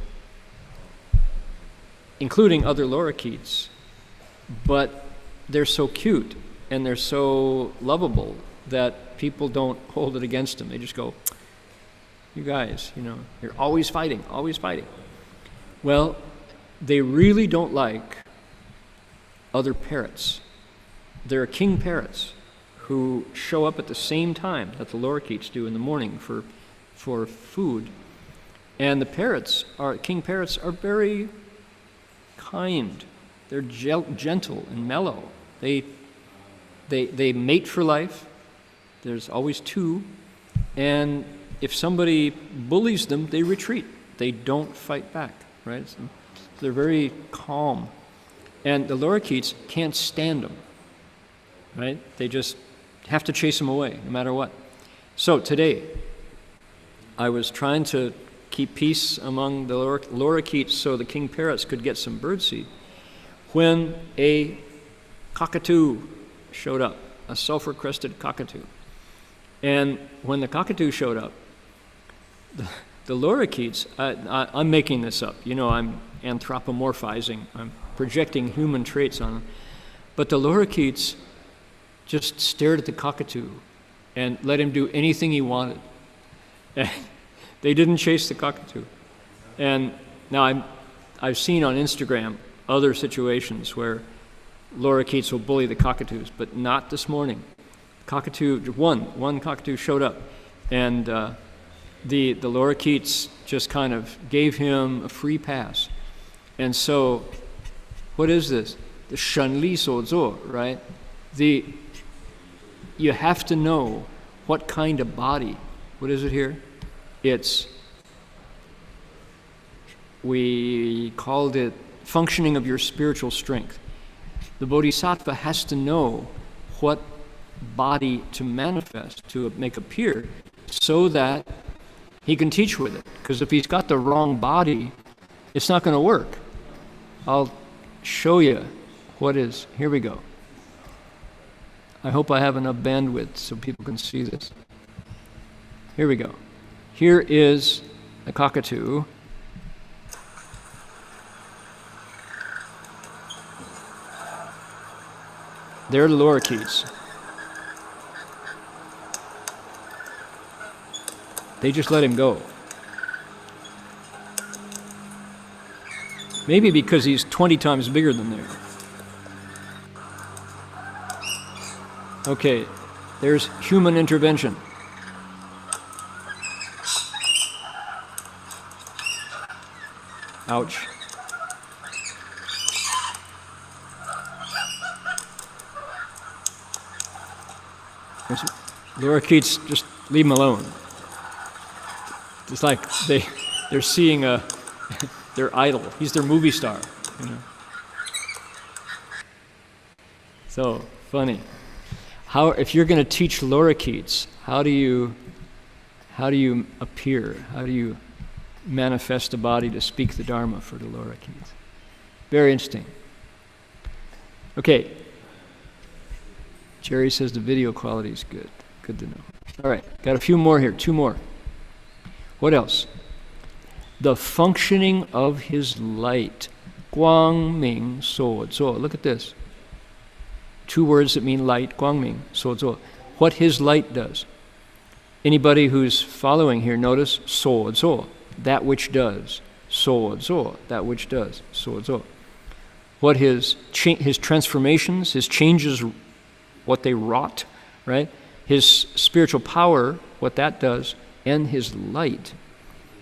including other lorikeets, but they're so cute and they're so lovable that people don't hold it against them. They just go, you guys, you're always fighting, always fighting. Well, they really don't like other parrots. There are king parrots who show up at the same time that the lorikeets do in the morning for food. And the king parrots are very kind. They're gentle and mellow. They mate for life. There's always two. And if somebody bullies them, they retreat. They don't fight back, right? So they're very calm. And the lorikeets can't stand them, right? They just have to chase them away, no matter what. So today, I was trying to keep peace among the lorikeets so the king parrots could get some birdseed, when a cockatoo showed up, a sulfur-crested cockatoo. And when the cockatoo showed up, the lorikeets, I'm making this up, I'm anthropomorphizing, I'm projecting human traits on them, but the lorikeets just stared at the cockatoo and let him do anything he wanted. And they didn't chase the cockatoo. And now I've seen on Instagram other situations where lorikeets will bully the cockatoos, but not this morning. One cockatoo showed up, and the lorikeets just kind of gave him a free pass. And so, what is this? The shanli sozo, right? You have to know what kind of body. What is it here? We called it functioning of your spiritual strength. The Bodhisattva has to know what body to manifest, to make appear, so that he can teach with it. Because if he's got the wrong body, it's not going to work. I'll show you what is. Here we go. I hope I have enough bandwidth so people can see this. Here we go. Here is a cockatoo. They're the lorikeets. They just let him go. Maybe because he's 20 times bigger than they are. Okay, there's human intervention. Ouch. Lorikeets, just leave him alone. It's like they're seeing their idol. He's their movie star, So funny. How, if you're going to teach lorikeets, how do you appear? How do you manifest a body to speak the Dharma for the lorikeets? Very interesting. Okay. Jerry says the video quality is good. Good to know. All right, got a few more here, 2 more. What else? The functioning of his light. Guang Ming So Zuo. Look at this. 2 words that mean light, Guang Ming So Zuo. What his light does. Anybody who's following here, notice So Zuo, that which does. So Zuo, that which does. So Zuo. What his transformations, his changes, what they wrought, right? His spiritual power, what that does, and his light.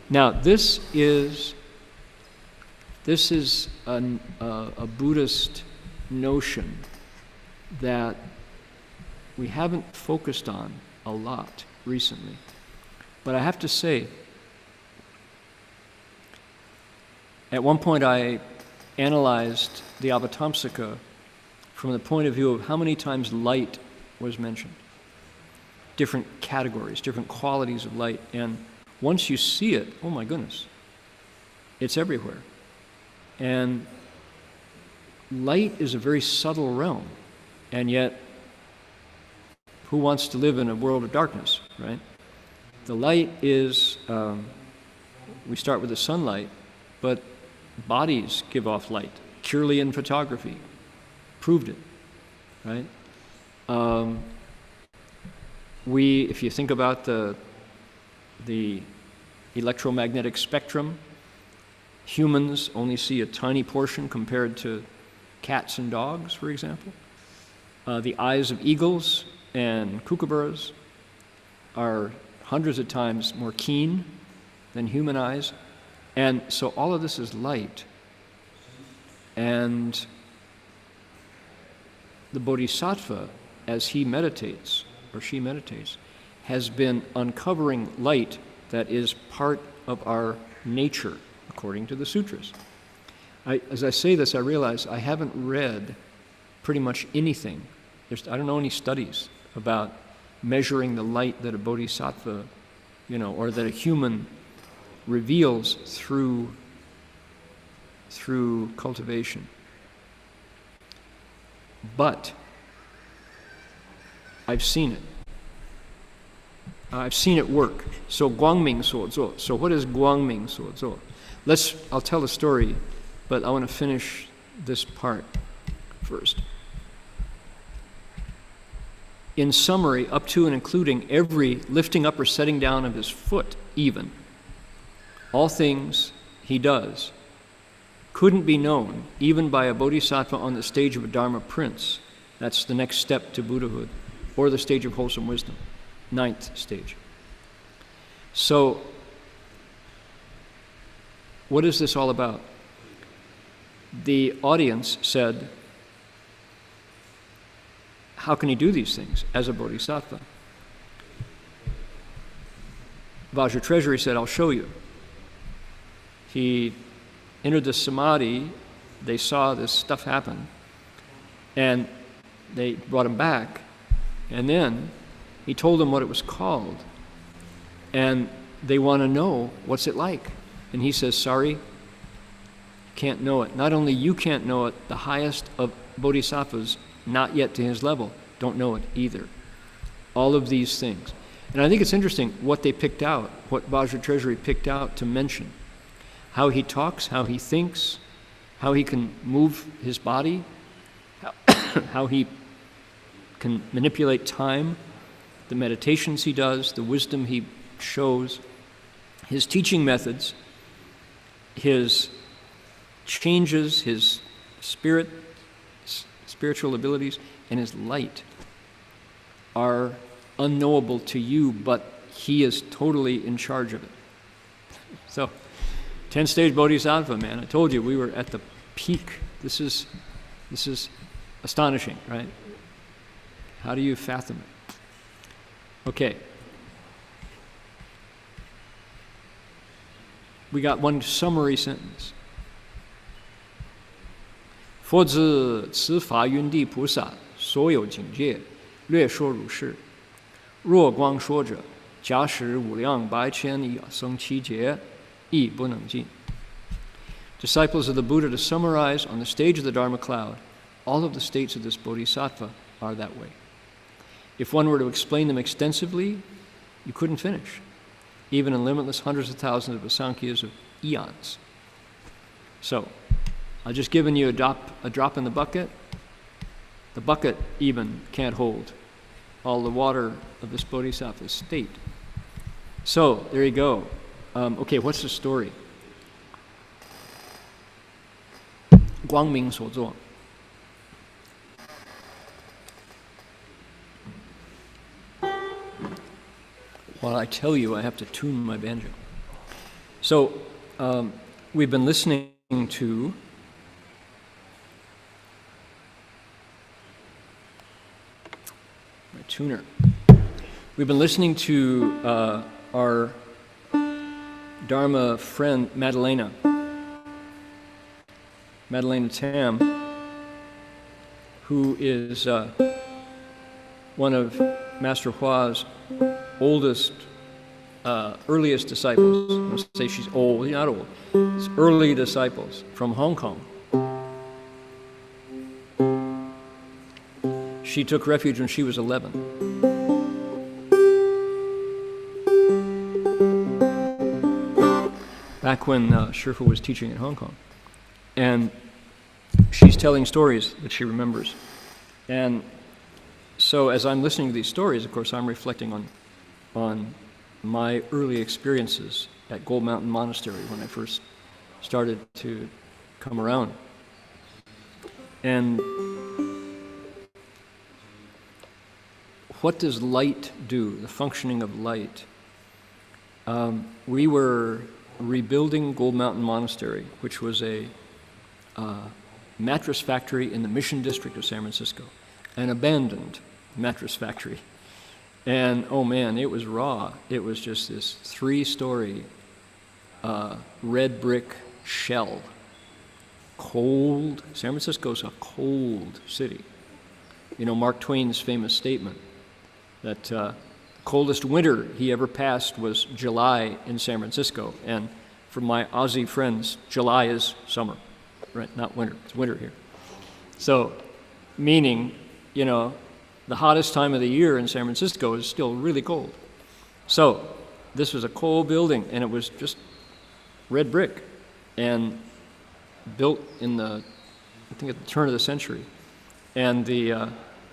Now, this is a Buddhist notion that we haven't focused on a lot recently. But I have to say, at one point I analyzed the Avatamsaka from the point of view of how many times light was mentioned. Different categories, different qualities of light. And once you see it, oh my goodness, it's everywhere. And light is a very subtle realm. And yet, who wants to live in a world of darkness, right? The light is, we start with the sunlight, but bodies give off light. Kirlian photography proved it, right? If you think about the electromagnetic spectrum, humans only see a tiny portion compared to cats and dogs, for example. The eyes of eagles and kookaburras are hundreds of times more keen than human eyes. And so all of this is light. And the Bodhisattva, as he meditates, or she meditates, has been uncovering light that is part of our nature, according to the sutras. As I say this, I realize I haven't read pretty much anything. I don't know any studies about measuring the light that a bodhisattva, or that a human reveals through cultivation. But I've seen it. I've seen it work. So Guangming So Zuo. So what is Guangming So Zuo? I'll tell a story, but I want to finish this part first. In summary, up to and including every lifting up or setting down of his foot, even, all things he does couldn't be known even by a bodhisattva on the stage of a Dharma Prince. That's the next step to Buddhahood, or the stage of wholesome wisdom, 9th stage. So, what is this all about? The audience said, how can he do these things as a bodhisattva? Vajra Treasury said, I'll show you. He entered the samadhi, they saw this stuff happen, and they brought him back, and then he told them what it was called, and they want to know, what's it like? And he says, sorry, can't know it. Not only you can't know it, the highest of bodhisattvas, not yet to his level, don't know it either. All of these things. And I think it's interesting what they picked out, what Vajra Treasury picked out to mention. How he talks, how he thinks, how he can move his body, how he can manipulate time, the meditations he does, the wisdom he shows, his teaching methods, his changes, his spiritual abilities, and his light are unknowable to you, but he is totally in charge of it. So, 10th-stage Bodhisattva, man, I told you we were at the peak. This is astonishing, right? How do you fathom it? Okay. We got one summary sentence. 佛子此法云地菩萨所有境界，略说如是。若光说者，假使无量百千亿僧祇劫，亦不能尽。Disciples of the Buddha, to summarize, on the stage of the Dharma cloud, all of the states of this Bodhisattva are that way. If one were to explain them extensively, you couldn't finish, even in limitless hundreds of thousands of asankhya's of eons. So, I've just given you a drop in the bucket. The bucket even can't hold all the water of this Bodhisattva's state. So, there you go. Okay, what's the story? 光明所作。While I tell you, I have to tune my banjo. So, we've been listening to my tuner. We've been listening to our Dharma friend Madalena Tam, who is one of Master Hua's oldest, earliest disciples. I don't say she's old, not old. It's early disciples from Hong Kong. She took refuge when she was 11. Back when Shifu was teaching in Hong Kong. And she's telling stories that she remembers. And so as I'm listening to these stories, of course, I'm reflecting on my early experiences at Gold Mountain Monastery when I first started to come around. And what does light do, the functioning of light? We were rebuilding Gold Mountain Monastery, which was a mattress factory in the Mission District of San Francisco, an abandoned mattress factory. And oh man, it was raw. It was just this 3-story red brick shell. Cold. San Francisco's a cold city. You know, Mark Twain's famous statement that the coldest winter he ever passed was July in San Francisco. And for my Aussie friends, July is summer, right? Not winter. It's winter here. So, meaning, you know, the hottest time of the year in San Francisco is still really cold. So, this was a cold building, and it was just red brick, and built in I think at the turn of the century. And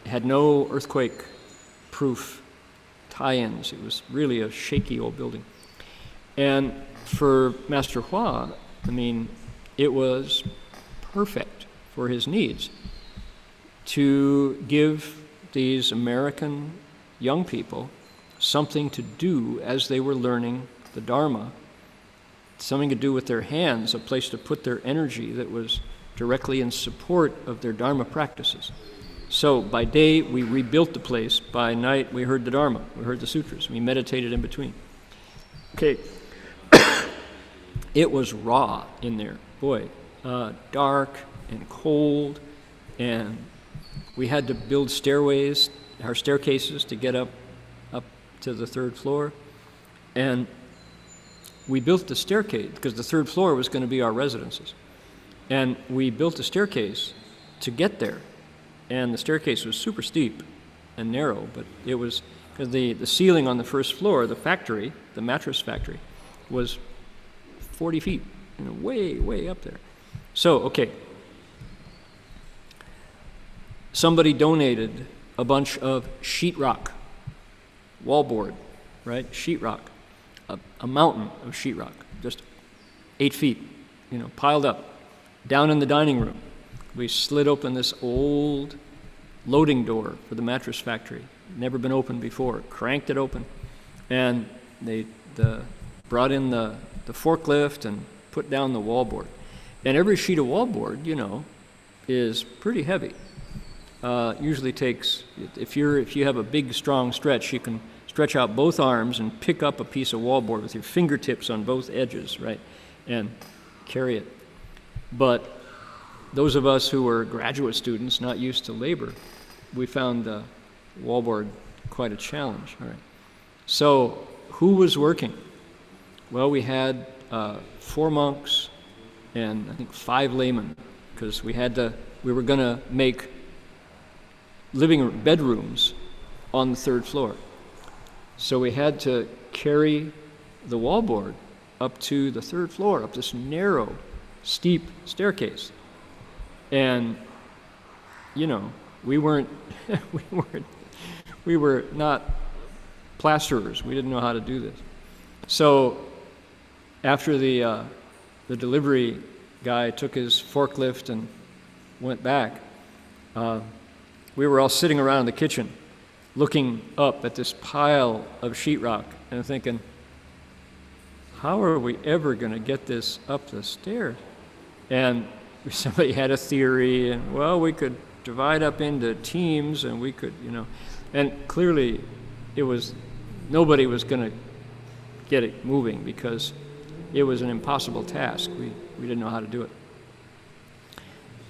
had no earthquake-proof tie-ins. It was really a shaky old building. And for Master Hua, I mean, it was perfect for his needs to give these American young people something to do as they were learning the Dharma, something to do with their hands, a place to put their energy that was directly in support of their Dharma practices. So by day, we rebuilt the place. By night, we heard the Dharma. We heard the sutras. We meditated in between. Okay. It was raw in there. Boy, dark and cold, and we had to build stairways, our staircases, to get up to the 3rd floor. And we built the staircase because the 3rd floor was going to be our residences. And we built a staircase to get there. And the staircase was super steep and narrow, but it was because the ceiling on the 1st floor, the factory, the mattress factory, was 40 feet, you know, way, way up there. So, okay. Somebody donated a bunch of sheetrock, wallboard, right? Sheetrock, a mountain of sheetrock, just 8 feet, you know, piled up. Down in the dining room, we slid open this old loading door for the mattress factory, never been opened before, cranked it open, and they brought in the forklift and put down the wallboard. And every sheet of wallboard, you know, is pretty heavy. Usually takes, if you have a big, strong stretch, you can stretch out both arms and pick up a piece of wallboard with your fingertips on both edges, right, and carry it. But those of us who were graduate students, not used to labor, we found the wallboard quite a challenge. All right. So who was working? Well, we had 4 monks and I think 5 laymen, because we were going to make bedrooms on the 3rd floor. So we had to carry the wallboard up to the 3rd floor, up this narrow, steep staircase. And, you know, we were not plasterers. We didn't know how to do this. So after the delivery guy took his forklift and went back, we were all sitting around in the kitchen looking up at this pile of sheetrock and thinking, how are we ever going to get this up the stairs? And somebody had a theory, and well, we could divide up into teams, and we could, you know, and clearly nobody was going to get it moving because it was an impossible task. We didn't know how to do it.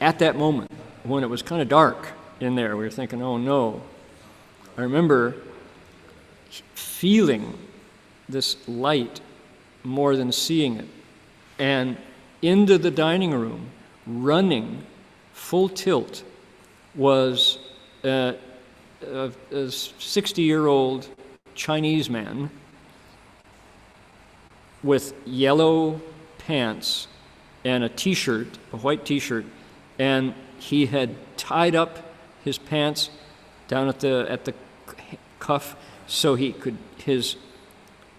At that moment, when it was kind of dark in there, we were thinking, oh no. I remember feeling this light more than seeing it. And into the dining room, running full tilt, was a 60-year-old Chinese man with yellow pants and a t-shirt, a white t-shirt, and he had tied up his pants down at the cuff so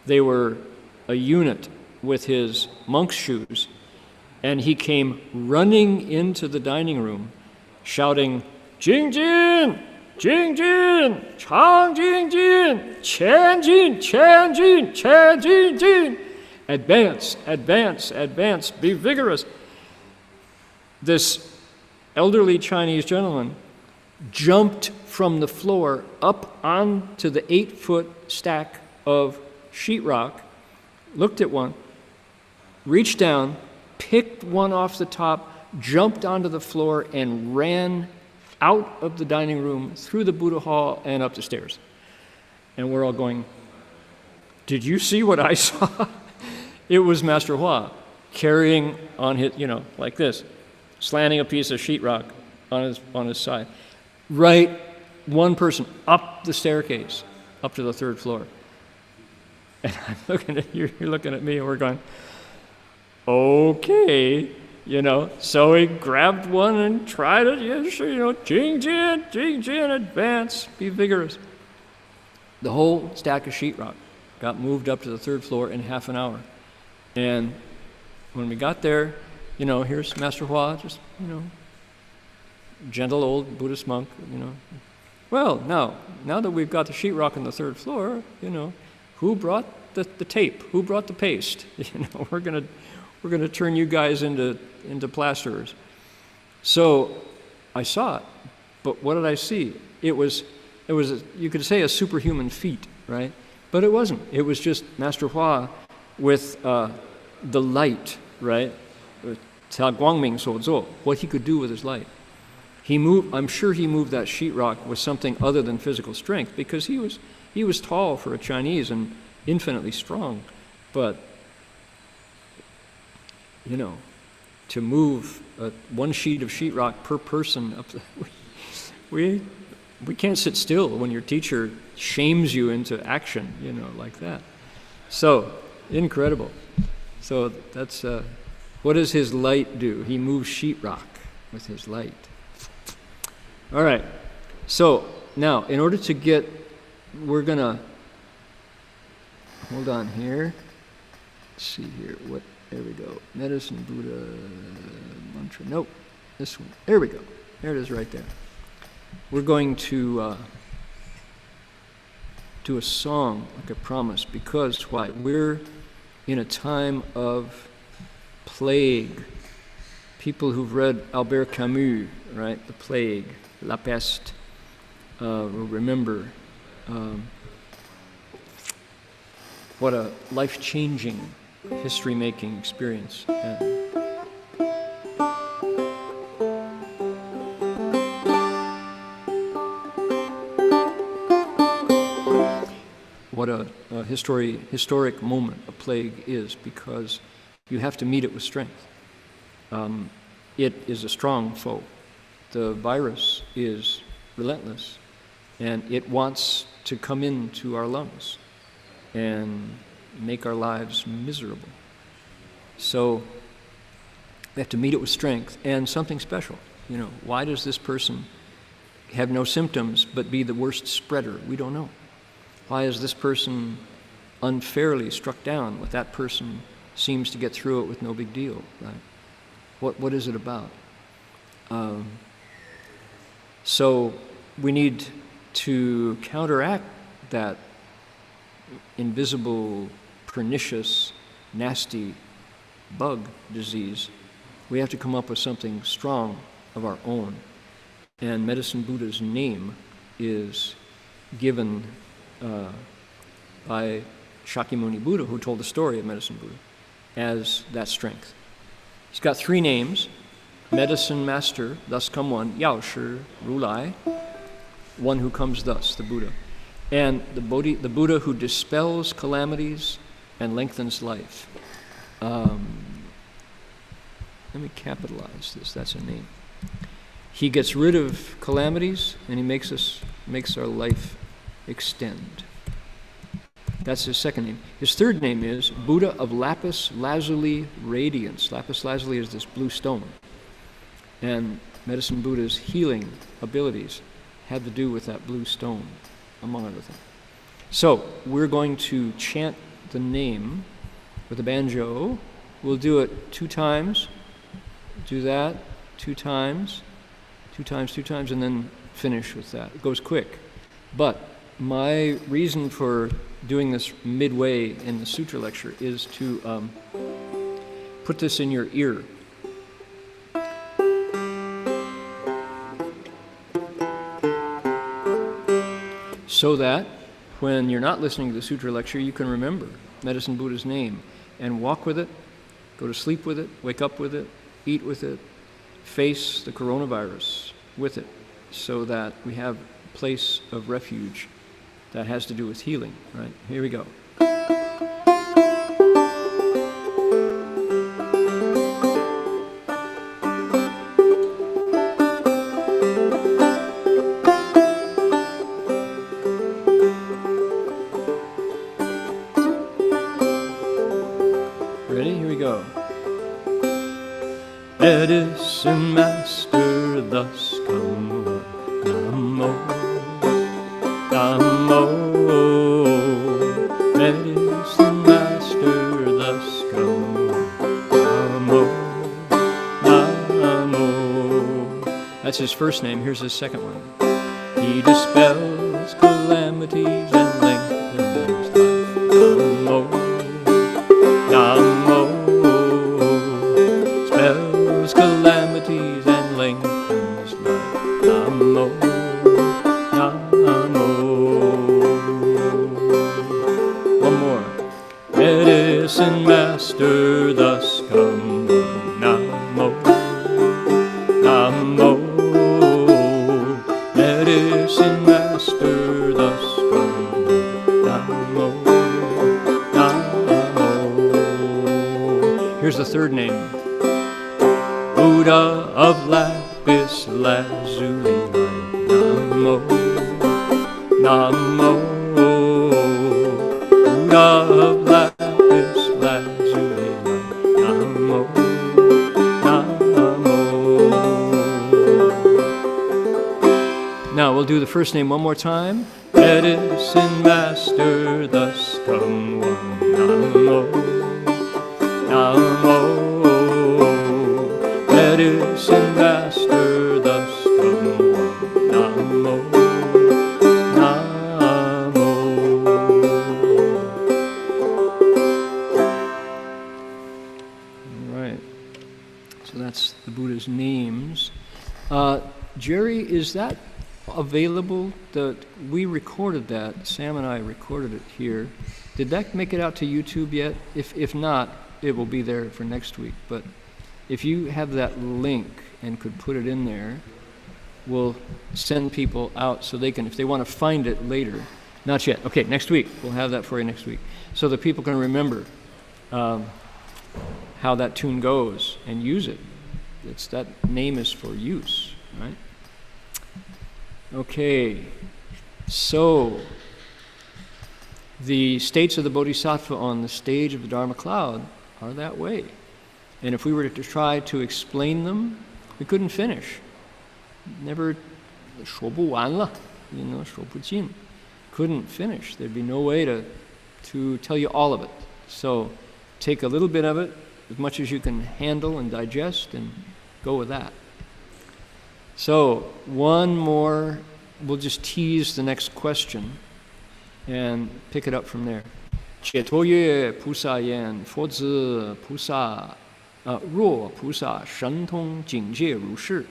they were a unit with his monk's shoes, and he came running into the dining room shouting, Jing Jin, Jing Jin, Chang Jing Jin, Qian Jin, Qian Jin, Qian Jin Jin. Advance, advance, advance, be vigorous. This elderly Chinese gentleman jumped from the floor up onto the 8-foot stack of sheetrock, looked at one, reached down, picked one off the top, jumped onto the floor, and ran out of the dining room, through the Buddha hall, and up the stairs. And we're all going, did you see what I saw? It was Master Hua carrying on his, you know, like this, slanting a piece of sheetrock on his side. Right, one person up the staircase, up to the 3rd floor. And I'm looking at you, you're looking at me, and we're going, okay, you know. So he grabbed one and tried it, yes, you know, Jing Jin, advance, be vigorous. The whole stack of sheetrock got moved up to the 3rd floor in half an hour. And when we got there, you know, here's Master Hua, just, you know, gentle old Buddhist monk, you know. Well, now that we've got the sheetrock on the 3rd floor, you know, who brought the tape? Who brought the paste? You know, we're gonna turn you guys into plasterers. So I saw it, but what did I see? It was you could say a superhuman feat, right? But it wasn't. It was just Master Hua with the light, right? What he could do with his light. I'm sure he moved that sheetrock with something other than physical strength, because he was tall for a Chinese and infinitely strong. But, you know, to move one sheet of sheetrock per person up we can't sit still when your teacher shames you into action, you know, like that. So, incredible. So that's, what does his light do? He moves sheetrock with his light. All right, so now in order to get, we're gonna, hold on here. Let's see here, there we go. Medicine, Buddha, mantra, nope, this one. There we go, there it is right there. We're going to do a song, like I promised, because why? We're in a time of plague. People who've read Albert Camus, right, The Plague, La Peste, will remember what a life-changing, history-making experience. historic moment a plague is, because you have to meet it with strength. It is a strong foe. The virus is relentless, and it wants to come into our lungs and make our lives miserable. So we have to meet it with strength and something special. You know, why does this person have no symptoms but be the worst spreader? We don't know. Why is this person unfairly struck down, but that person seems to get through it with no big deal, right? What is it about? So we need to counteract that invisible, pernicious, nasty bug disease. We have to come up with something strong of our own. And Medicine Buddha's name is given by Shakyamuni Buddha, who told the story of Medicine Buddha, as that strength. He's got 3 names: Medicine Master, thus come one; Yao Shi Rulai, one who comes thus, the Buddha; and the Buddha who dispels calamities and lengthens life. Let me capitalize this. That's a name. He gets rid of calamities, and he makes our life extend. That's his second name. His third name is Buddha of lapis lazuli radiance. Lapis lazuli is this blue stone. And Medicine Buddha's healing abilities had to do with that blue stone, among other things. So we're going to chant the name with a banjo. We'll do it 2 times. Do that 2 times, 2 times, 2 times, and then finish with that. It goes quick. But my reason for doing this midway in the sutra lecture is to put this in your ear. So that when you're not listening to the sutra lecture, you can remember Medicine Buddha's name and walk with it, go to sleep with it, wake up with it, eat with it, face the coronavirus with it, so that we have a place of refuge that has to do with healing, right? Here we go. Ready? Here we go. Medicine Master, thus come, Namo, Namo. Medicine Master, thus come, Namo, Namo. That's his first name. Here's his second one. He dispels calamities and lengthens life. Namo, Namo. Calamities and lengthens life. Namo, Namo. One more. Medicine Master, thus come. Namo, Namo. Medicine Master, thus come. Namo, Namo. Here's the third name. Buddha of lapis lazuli, Namo, Namo. Buddha of lapis lazuli, Namo, Namo. Now we'll do the first name one more time. Medicine Master, thus come one. Namo, Namo. Medicine Master, thus come one. Namo, Namo. All right. So that's the Buddha's names. Jerry, is that available? We recorded that. Sam and I recorded it here. Did that make it out to YouTube yet? If not, it will be there for next week. But if you have that link and could put it in there, we'll send people out so they can, if they want to find it later, Not yet. Okay, next week. We'll have that for you next week. So that people can remember how that tune goes and use it. That name is for use, right? Okay, so the states of the Bodhisattva on the stage of the Dharma cloud are that way. And if we were to try to explain them, we couldn't finish. Never, 说不完了,说不尽. Couldn't finish. There'd be no way to tell you all of it. So take a little bit of it, as much as you can handle and digest, and go with that. So one more, we'll just tease the next question and pick it up from there. 解脱乐菩萨言，佛子菩萨若菩萨神通境界如是，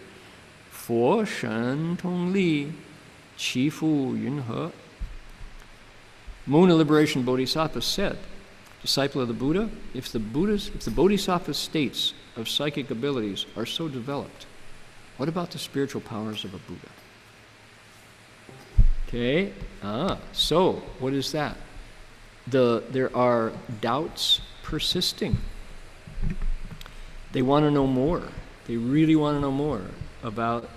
佛神通力其复云何? Mona Liberation Bodhisattva said, disciple of the Buddha, if the Bodhisattva states of psychic abilities are so developed, what about the spiritual powers of a Buddha? Okay, so what is that? There are doubts persisting. They want to know more. They really want to know more about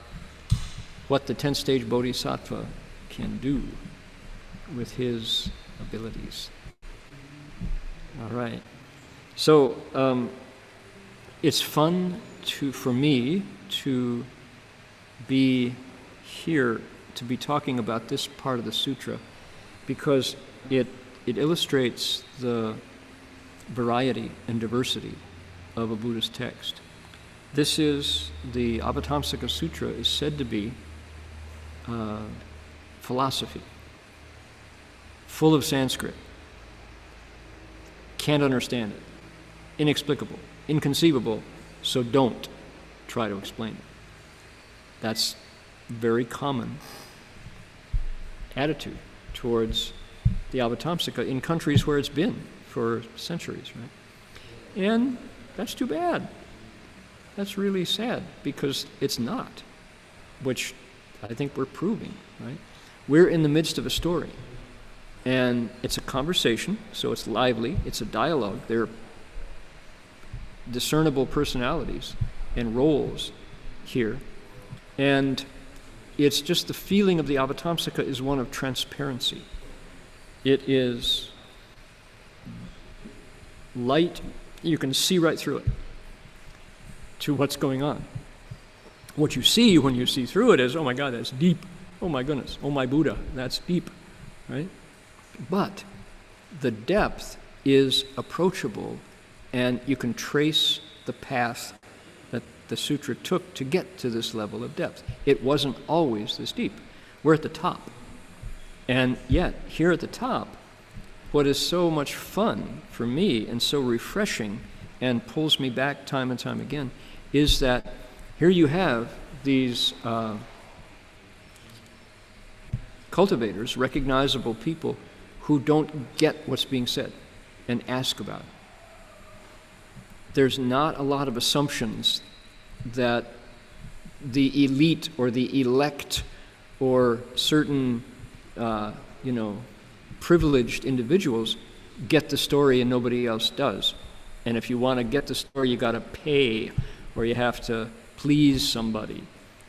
what the 10th stage Bodhisattva can do with his abilities. All right. So it's fun for me to be here, to be talking about this part of the sutra, because it illustrates the variety and diversity of a Buddhist text. This is, the Avatamsaka Sutra is said to be philosophy, full of Sanskrit. Can't understand it. Inexplicable, inconceivable, so don't try to explain it. That's very common attitude towards the Avatamsaka in countries where it's been for centuries, right? And that's too bad. That's really sad, because it's not, which I think we're proving, right? We're in the midst of a story, and it's a conversation, so it's lively, it's a dialogue. There are discernible personalities and roles here, and it's just the feeling of the Avatamsaka is one of transparency. It is light, you can see right through it to what's going on. What you see when you see through it is, oh my God, that's deep. Oh my goodness, oh my Buddha, that's deep, right? But the depth is approachable, and you can trace the path that the sutra took to get to this level of depth. It wasn't always this deep. We're at the top. And yet, here at the top, what is so much fun for me and so refreshing and pulls me back time and time again is that here you have these cultivators, recognizable people who don't get what's being said and ask about it. There's not a lot of assumptions that the elite or the elect or certain privileged individuals get the story and nobody else does. And if you want to get the story, you got to pay, or you have to please somebody,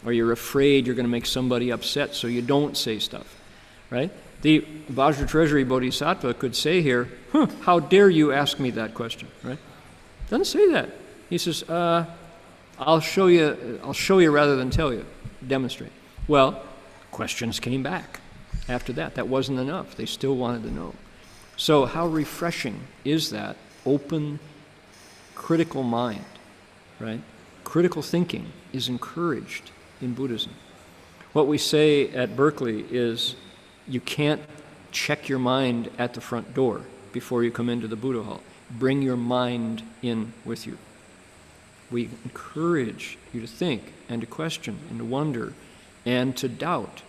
or you're afraid you're going to make somebody upset, so you don't say stuff, right? The Vajra Treasury Bodhisattva could say here, how dare you ask me that question, right? Doesn't say that. He says, I'll show you rather than tell you, demonstrate. Well, questions came back after that. That wasn't enough. They still wanted to know. So how refreshing is that open, critical mind, right? Critical thinking is encouraged in Buddhism. What we say at Berkeley is you can't check your mind at the front door before you come into the Buddha hall. Bring your mind in with you. We encourage you to think and to question and to wonder and to doubt.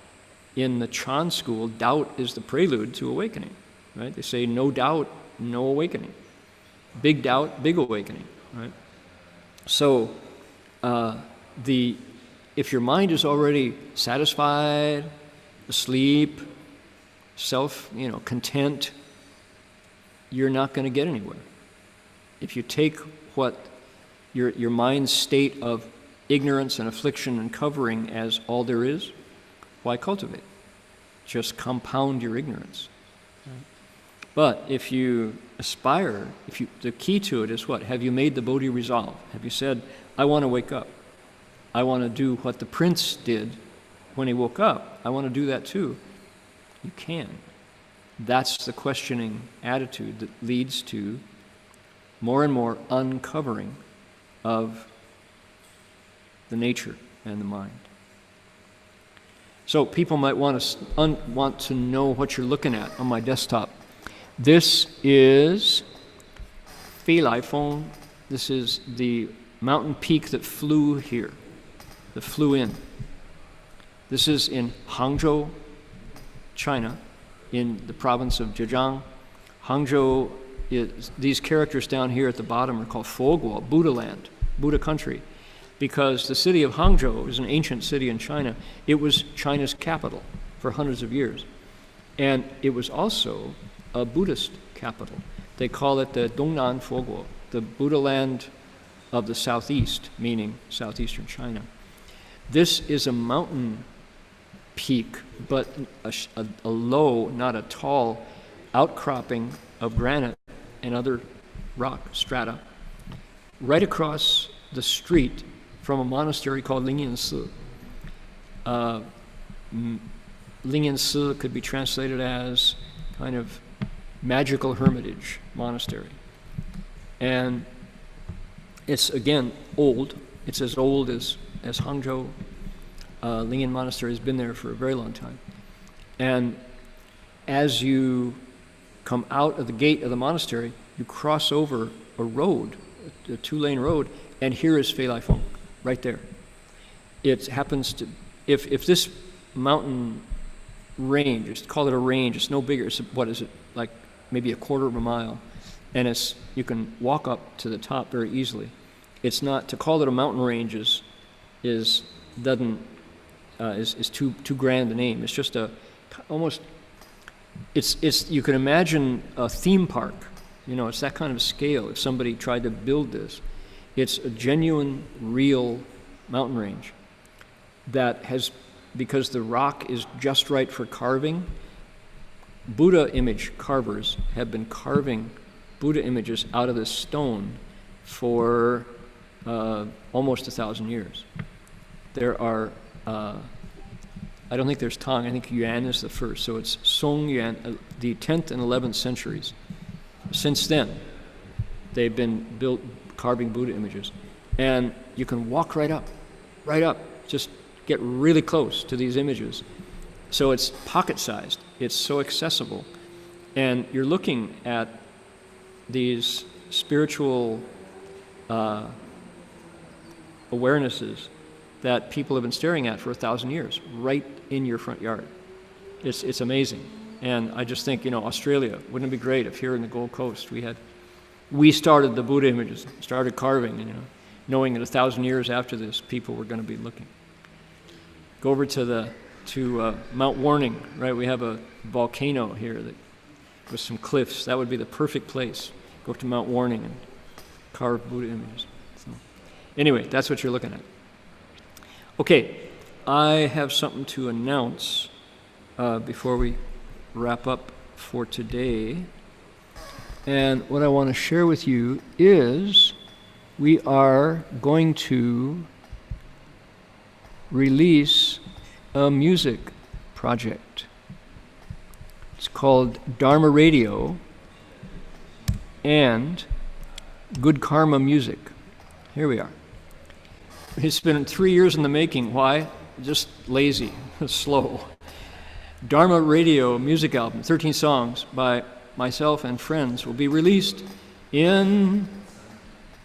In the Chan school, doubt is the prelude to awakening, right? They say no doubt, no awakening. Big doubt, big awakening, right? So if your mind is already satisfied, asleep, content, you're not going to get anywhere. If you take what your mind's state of ignorance and affliction and covering as all there is, why cultivate? Just compound your ignorance. But if you aspire, the key to it is what? Have you made the Bodhi resolve? Have you said, I want to wake up. I want to do what the Prince did when he woke up. I want to do that too. You can. That's the questioning attitude that leads to more and more uncovering of the nature and the mind. So people might want to know what you're looking at on my desktop. This is Feilai Feng. This is the mountain peak that flew here, that flew in. This is in Hangzhou, China, in the province of Zhejiang. Hangzhou is, these characters down here at the bottom are called Foguo, Buddha land, Buddha country, because the city of Hangzhou is an ancient city in China. It was China's capital for hundreds of years. And it was also a Buddhist capital. They call it the Dongnan Foguo, the Buddha land of the southeast, meaning southeastern China. This is a mountain peak, but a low, not a tall, outcropping of granite and other rock strata right across the street from a monastery called Lingyin. Lingyin could be translated as kind of magical hermitage monastery. And it's, again, old. It's as old as Hangzhou. Lingyin Monastery has been there for a very long time. And as you come out of the gate of the monastery, you cross over a road, a two-lane road, and here is Feilai Feng, right there. It happens to, if this mountain range, just call it a range, it's no bigger, it's, what is it, like maybe a quarter of a mile, and you can walk up to the top very easily. It's not, to call it a mountain range is too grand a name. It's just it's you can imagine a theme park. It's that kind of scale. If somebody tried to build this, it's a genuine, real mountain range that has, because the rock is just right for carving, Buddha image carvers have been carving Buddha images out of this stone for almost 1,000 years. There are, I don't think there's Tang, I think Yuan is the first, so it's Song Yuan, the 10th and 11th centuries. Since then, they've been carving Buddha images. And you can walk right up, just get really close to these images. So it's pocket-sized, it's so accessible. And you're looking at these spiritual awarenesses that people have been staring at for 1,000 years, right in your front yard. It's amazing. And I just think, Australia, wouldn't it be great if here in the Gold Coast we started the Buddha images, started carving, knowing that 1,000 years after this, people were going to be looking. Go over to Mount Warning, right? We have a volcano here with some cliffs. That would be the perfect place. Go up to Mount Warning and carve Buddha images. So, anyway, that's what you're looking at. Okay, I have something to announce before we wrap up for today. And what I want to share with you is we are going to release a music project. It's called Dharma Radio and Good Karma Music. Here we are. It's been 3 years in the making. Why? Just lazy, slow. Dharma Radio music album, 13 songs by myself and friends, will be released in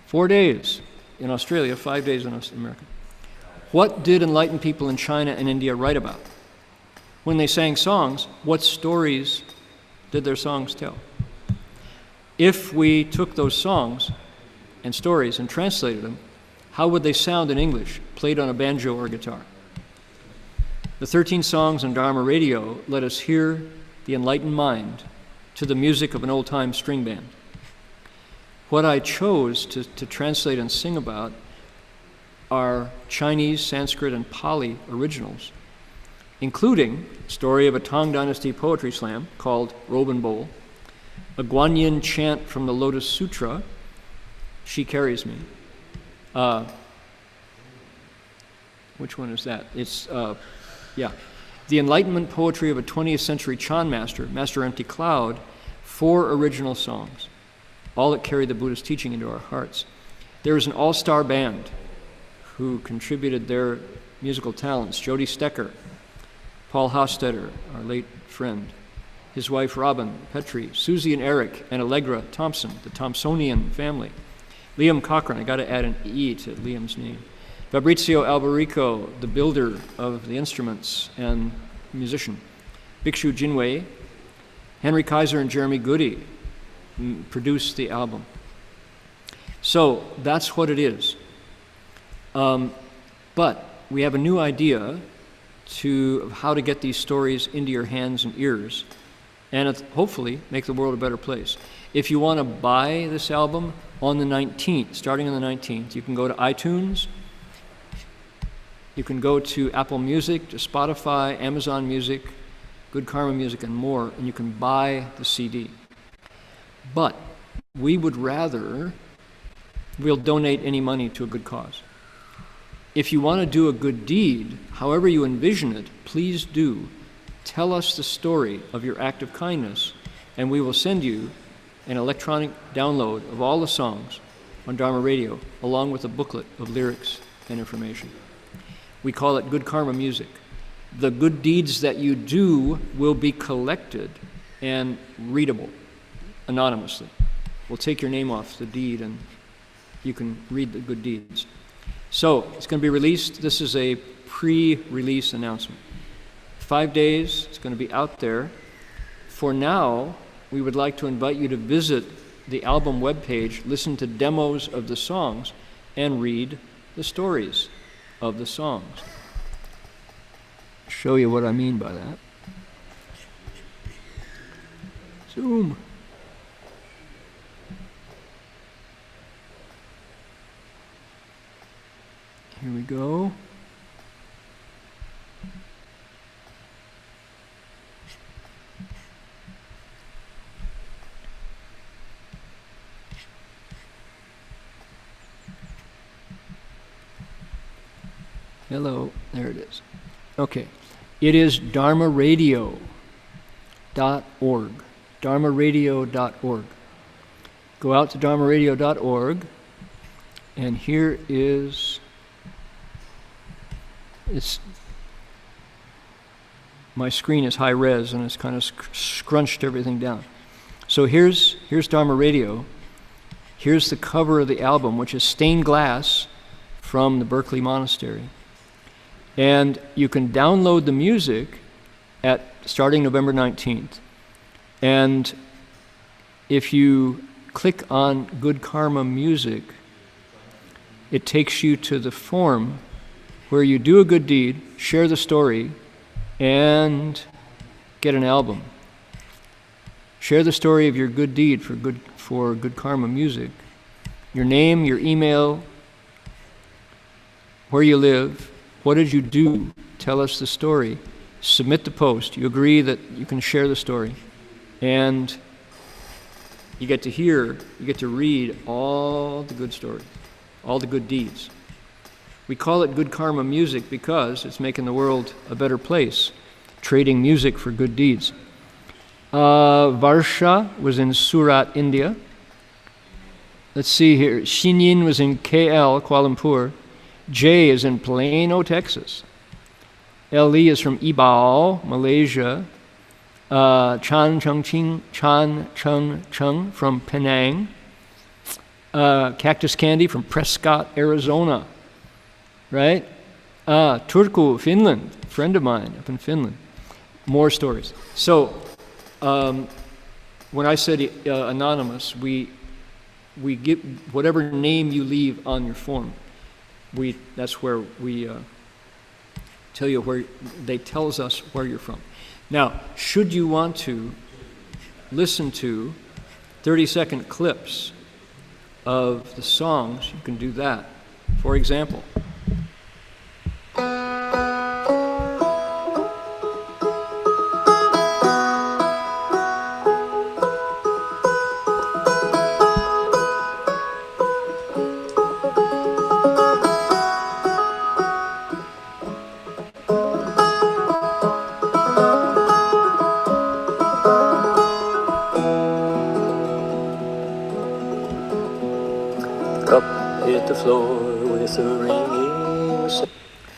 4 days in Australia, 5 days in America. What did enlightened people in China and India write about? When they sang songs, what stories did their songs tell? If we took those songs and stories and translated them, how would they sound in English, played on a banjo or guitar? The 13 songs on Dharma Radio let us hear the enlightened mind, to the music of an old-time string band. What I chose to translate and sing about are Chinese, Sanskrit, and Pali originals, including the story of a Tang Dynasty poetry slam called Robe and Bowl, a Guanyin chant from the Lotus Sutra, She Carries Me. Which one is that? It's, the Enlightenment poetry of a 20th century Chan master, Master Empty Cloud, 4 original songs, all that carry the Buddhist teaching into our hearts. There is an all-star band who contributed their musical talents: Jody Stecker, Paul Hofstetter, our late friend, his wife Robin Petrie, Susie and Eric, and Allegra Thompson, the Thompsonian family. Liam Cochran, I got to add an E to Liam's name. Fabrizio Alberico, the builder of the instruments and musician. Bhikshu Jinwei, Henry Kaiser and Jeremy Goody produced the album. So that's what it is. But we have a new idea of how to get these stories into your hands and ears, and hopefully make the world a better place. If you want to buy this album on the 19th, starting on the 19th, you can go to iTunes, you can go to Apple Music, to Spotify, Amazon Music, Good Karma Music, and more, and you can buy the CD. But we would rather, we'll donate any money to a good cause. If you want to do a good deed, however you envision it, please do. Tell us the story of your act of kindness, and we will send you an electronic download of all the songs on Dharma Radio, along with a booklet of lyrics and information. We call it Good Karma Music. The good deeds that you do will be collected and readable anonymously. We'll take your name off the deed and you can read the good deeds. So it's going to be released. This is a pre-release announcement. 5 days, it's going to be out there. For now, we would like to invite you to visit the album webpage, listen to demos of the songs, and read the stories of the songs. Show you what I mean by that. Zoom. Here we go. Hello, there it is. Okay, it is dharmaradio.org, dharmaradio.org. Go out to dharmaradio.org, and here is, my screen is high res and it's kind of scrunched everything down. So here's Dharma Radio. Here's the cover of the album, which is stained glass from the Berkeley Monastery. And you can download the music starting November 19th. And if you click on Good Karma Music, it takes you to the form where you do a good deed, share the story, and get an album. Share the story of your good deed for Good Karma Music. Your name, your email, where you live, what did you do? Tell us the story. Submit the post. You agree that you can share the story. And you get to read all the good stories, all the good deeds. We call it Good Karma Music because it's making the world a better place, trading music for good deeds. Varsha was in Surat, India. Let's see here. Xinyin was in KL, Kuala Lumpur. Jay is in Plano, Texas. Li is from Ibao, Malaysia. Chan Chung Chung from Penang. Cactus Candy from Prescott, Arizona. Right? Turku, Finland, friend of mine up in Finland. More stories. So, when I said anonymous, we give whatever name you leave on your form. That's where we tell you where they tells us where you're from. Now, should you want to listen to 30-second clips of the songs, you can do that. For example,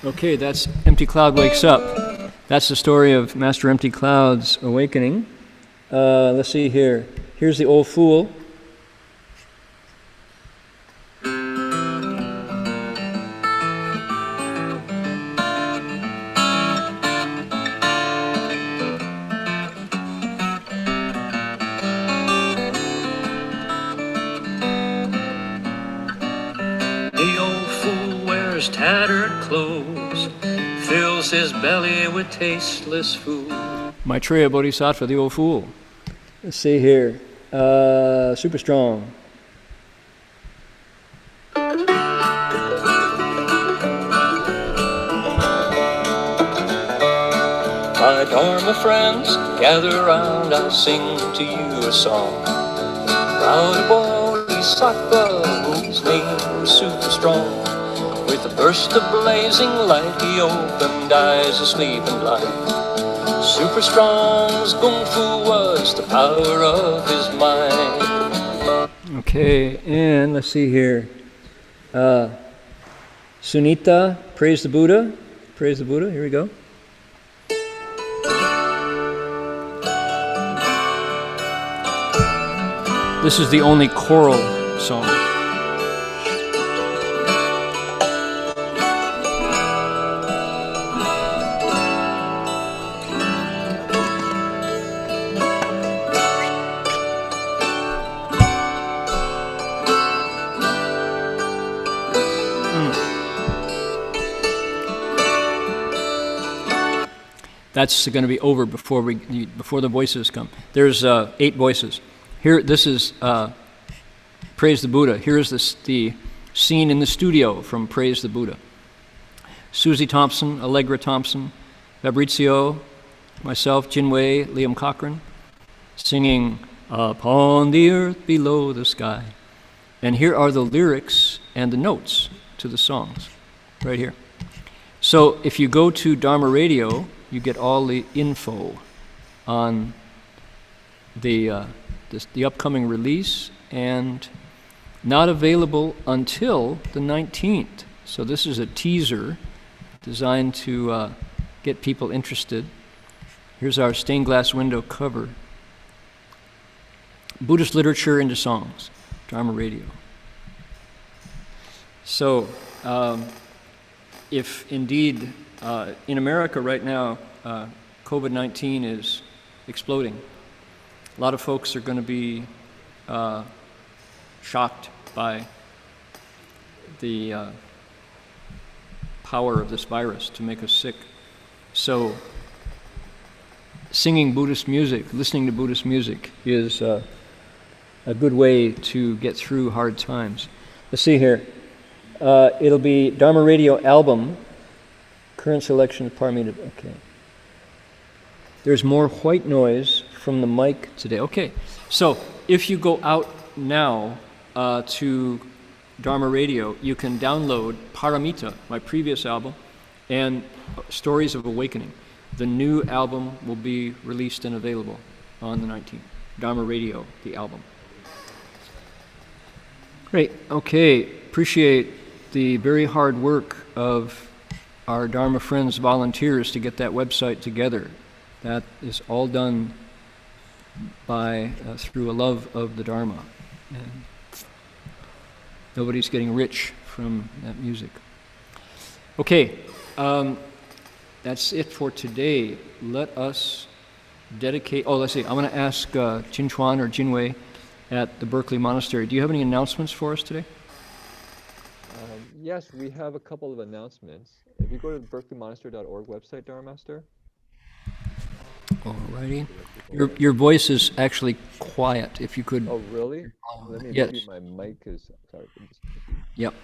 okay, that's Empty Cloud Wakes Up. That's the story of Master Empty Cloud's awakening. Let's see here. Here's the old fool. Tattered clothes, fills his belly with tasteless food. Maitreya Bodhisattva, the old fool. Let's see here. Super strong. My Dharma friends, gather round, I'll sing to you a song. Proud Bodhisattva, whose name was super strong. With a burst of blazing light, he opened eyes asleep and blind. Super strong's Kung Fu was the power of his mind. Okay, and let's see here. Sunita, praise the Buddha. Praise the Buddha, here we go. This is the only choral song. That's going to be over before the voices come. There's 8 voices. Here, this is Praise the Buddha. Here's the scene in the studio from Praise the Buddha. Susie Thompson, Allegra Thompson, Fabrizio, myself, Jinwei, Liam Cochran, singing "Upon the Earth Below the Sky." And here are the lyrics and the notes to the songs, right here. So if you go to Dharma Radio, you get all the info on the upcoming release, and not available until the 19th. So this is a teaser designed to get people interested. Here's our stained glass window cover. Buddhist literature into songs, Dharma Radio. So if indeed in America right now, COVID-19 is exploding. A lot of folks are going to be shocked by the power of this virus to make us sick. So singing Buddhist music, listening to Buddhist music is a good way to get through hard times. Let's see here. It'll be Dharma Radio album. Current selection of Paramita. Okay. There's more white noise from the mic today. Okay. So if you go out now to Dharma Radio, you can download Paramita, my previous album, and Stories of Awakening. The new album will be released and available on the 19th. Dharma Radio, the album. Great. Okay. Appreciate the very hard work of our Dharma Friends volunteers to get that website together. That is all done by through a love of the Dharma. And nobody's getting rich from that music. Okay, that's it for today. Let us dedicate, let's see, I'm going to ask Jin Chuan or Jinwei at the Berkeley Monastery. Do you have any announcements for us today? Yes, we have a couple of announcements. If you go to the berkeleymonastery.org website, Dharma Master. Alrighty. Your voice is actually quiet. If you could. Oh, really? Let me Yes. see. My mic is. Sorry. Yep.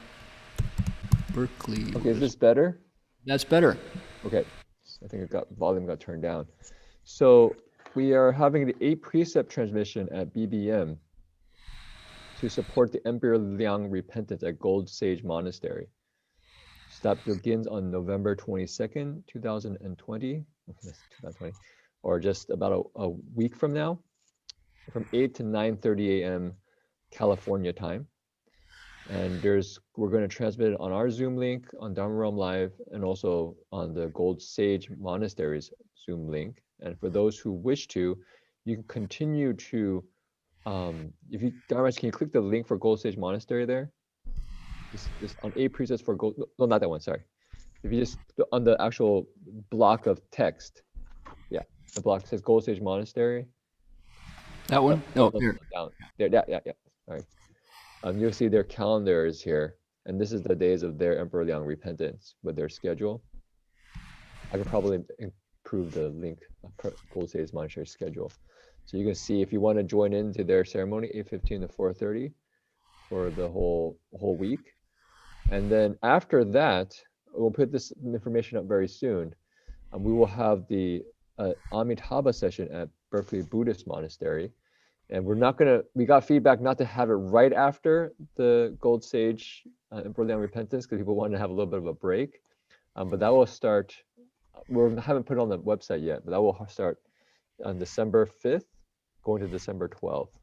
Berkeley. Okay, is this better? That's better. Okay. I think volume got turned down. So we are having the 8 precept transmission at BBM to support the Emperor Liang repentance at Gold Sage Monastery. So that begins on November 22nd, 2020. That's 2020, or just about a week from now, from 8 to 9:30 a.m. California time. And we're going to transmit it on our Zoom link, on Dharma Realm Live, and also on the Gold Sage Monastery's Zoom link. And for those who wish to, you can continue to, if you, Dharma, can you click the link for Gold Sage Monastery there? Just on 8 precepts for Gold, no, not that one, sorry. If you just, on the actual block of text, yeah, the block says Gold Sage Monastery. That one? No, Here. down. There, yeah. Sorry. You'll see their calendars here, and this is the days of their Emperor Liang repentance with their schedule. I can probably improve the link of Gold Sage Monastery schedule, so you can see if you want to join into their ceremony, 8:15 to 4:30, for the whole week, and then after that, we'll put this information up very soon. We will have the Amitabha session at Berkeley Buddhist Monastery. And we got feedback not to have it right after the Gold Sage Emperor Liang repentance, because people wanted to have a little bit of a break. But that will start, we haven't put it on the website yet, but that will start on December 5th, going to December 12th.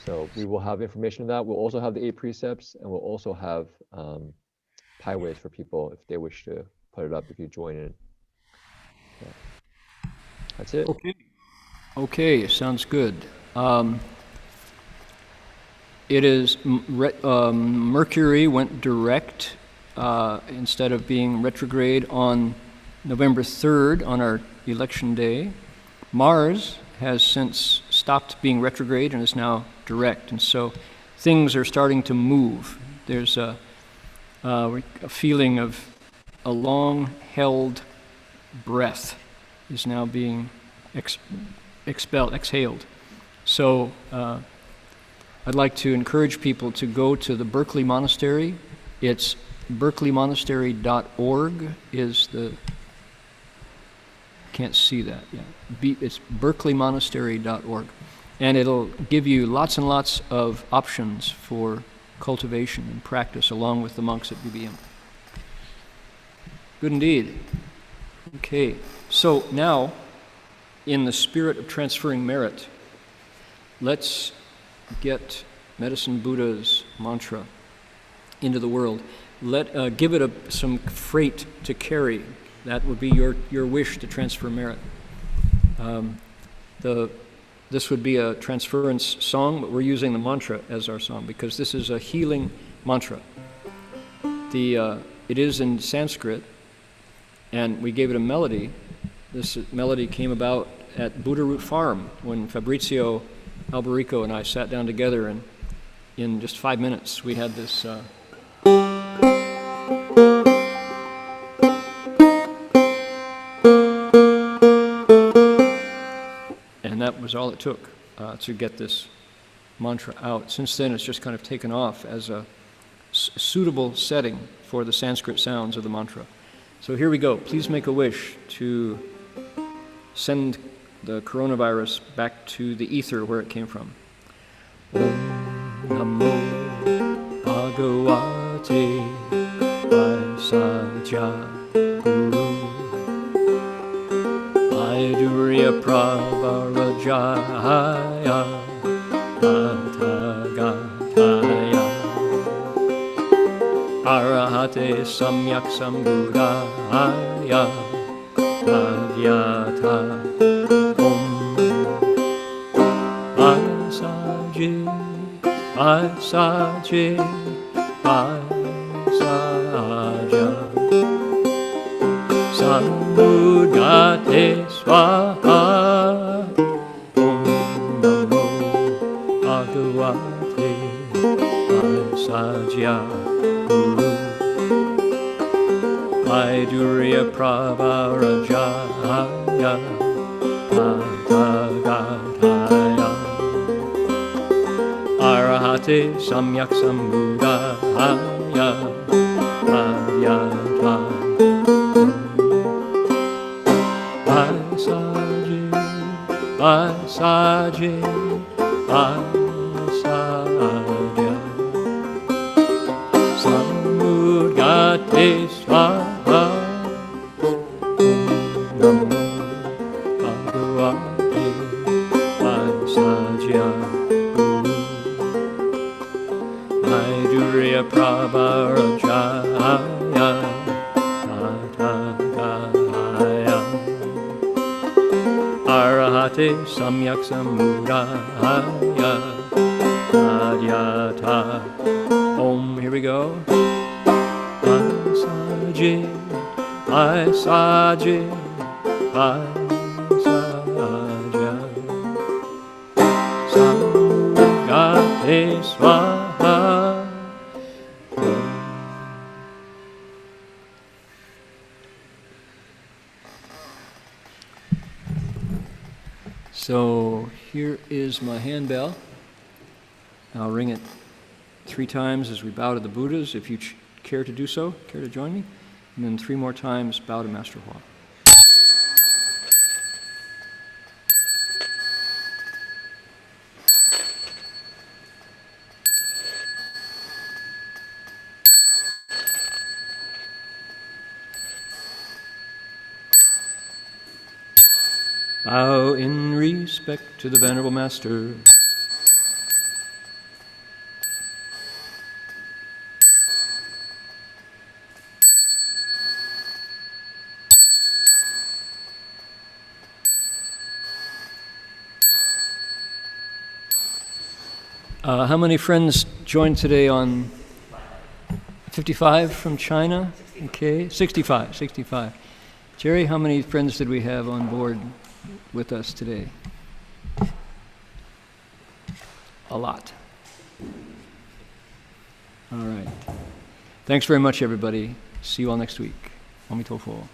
So we will have information on that. We'll also have the 8 precepts, and we'll also have pieways for people if they wish to put it up if you join in. Yeah. That's it. Okay, sounds good. It is Mercury went direct instead of being retrograde on November 3rd on our election day. Mars has since stopped being retrograde and is now direct, and so things are starting to move. There's a feeling of a long-held breath is now being exhaled. So I'd like to encourage people to go to the Berkeley Monastery. It's berkeleymonastery.org is the, can't see that, yeah. It's berkeleymonastery.org. And it'll give you lots and lots of options for cultivation and practice along with the monks at BBM. Good indeed. Okay, so now, in the spirit of transferring merit, let's get Medicine Buddha's mantra into the world. Give it some freight to carry. That would be your wish to transfer merit. This would be a transference song, but we're using the mantra as our song because this is a healing mantra. It is in Sanskrit, and we gave it a melody. This melody came about at Buddha Root Farm when Fabrizio Alberico and I sat down together, and in just 5 minutes we had this. And that was all it took to get this mantra out. Since then, it's just kind of taken off as a suitable setting for the Sanskrit sounds of the mantra. So here we go. Please make a wish to send the coronavirus back to the ether where it came from. Om Namo Bhagavate Vaisajya Guru Aidurya Pravarajaya Tathagata Arahate Samyak Sambuddhaya Tadyata Om Vasaji Vasaji Vasaja Sambuddhate Swaha Om Namo Bhagavate Vaisajya Guru Aidurya Pravarajaya Tathagata Arahate Samyak Sambuddhaya Adyata Vasaji Vasaji Vasadya Samudgate Swaha Namo Bhagavate Vasajya Maidurya Prabharajaya Tathagaya Arahate Samyak Sambuddhaya Adyata Om, here we go. Vasaji Vasaji Vasaja Samudgate Swaha. So here is my handbell. I'll ring it 3 times as we bow to the Buddhas, if you care to do so, care to join me. And then 3 more times, bow to Master Hua. Bow in respect to the Venerable Master. How many friends joined today on 55 from China? Okay, 65. Jerry, how many friends did we have on board with us today? A lot. All right. Thanks very much, everybody. See you all next week. Amitofo.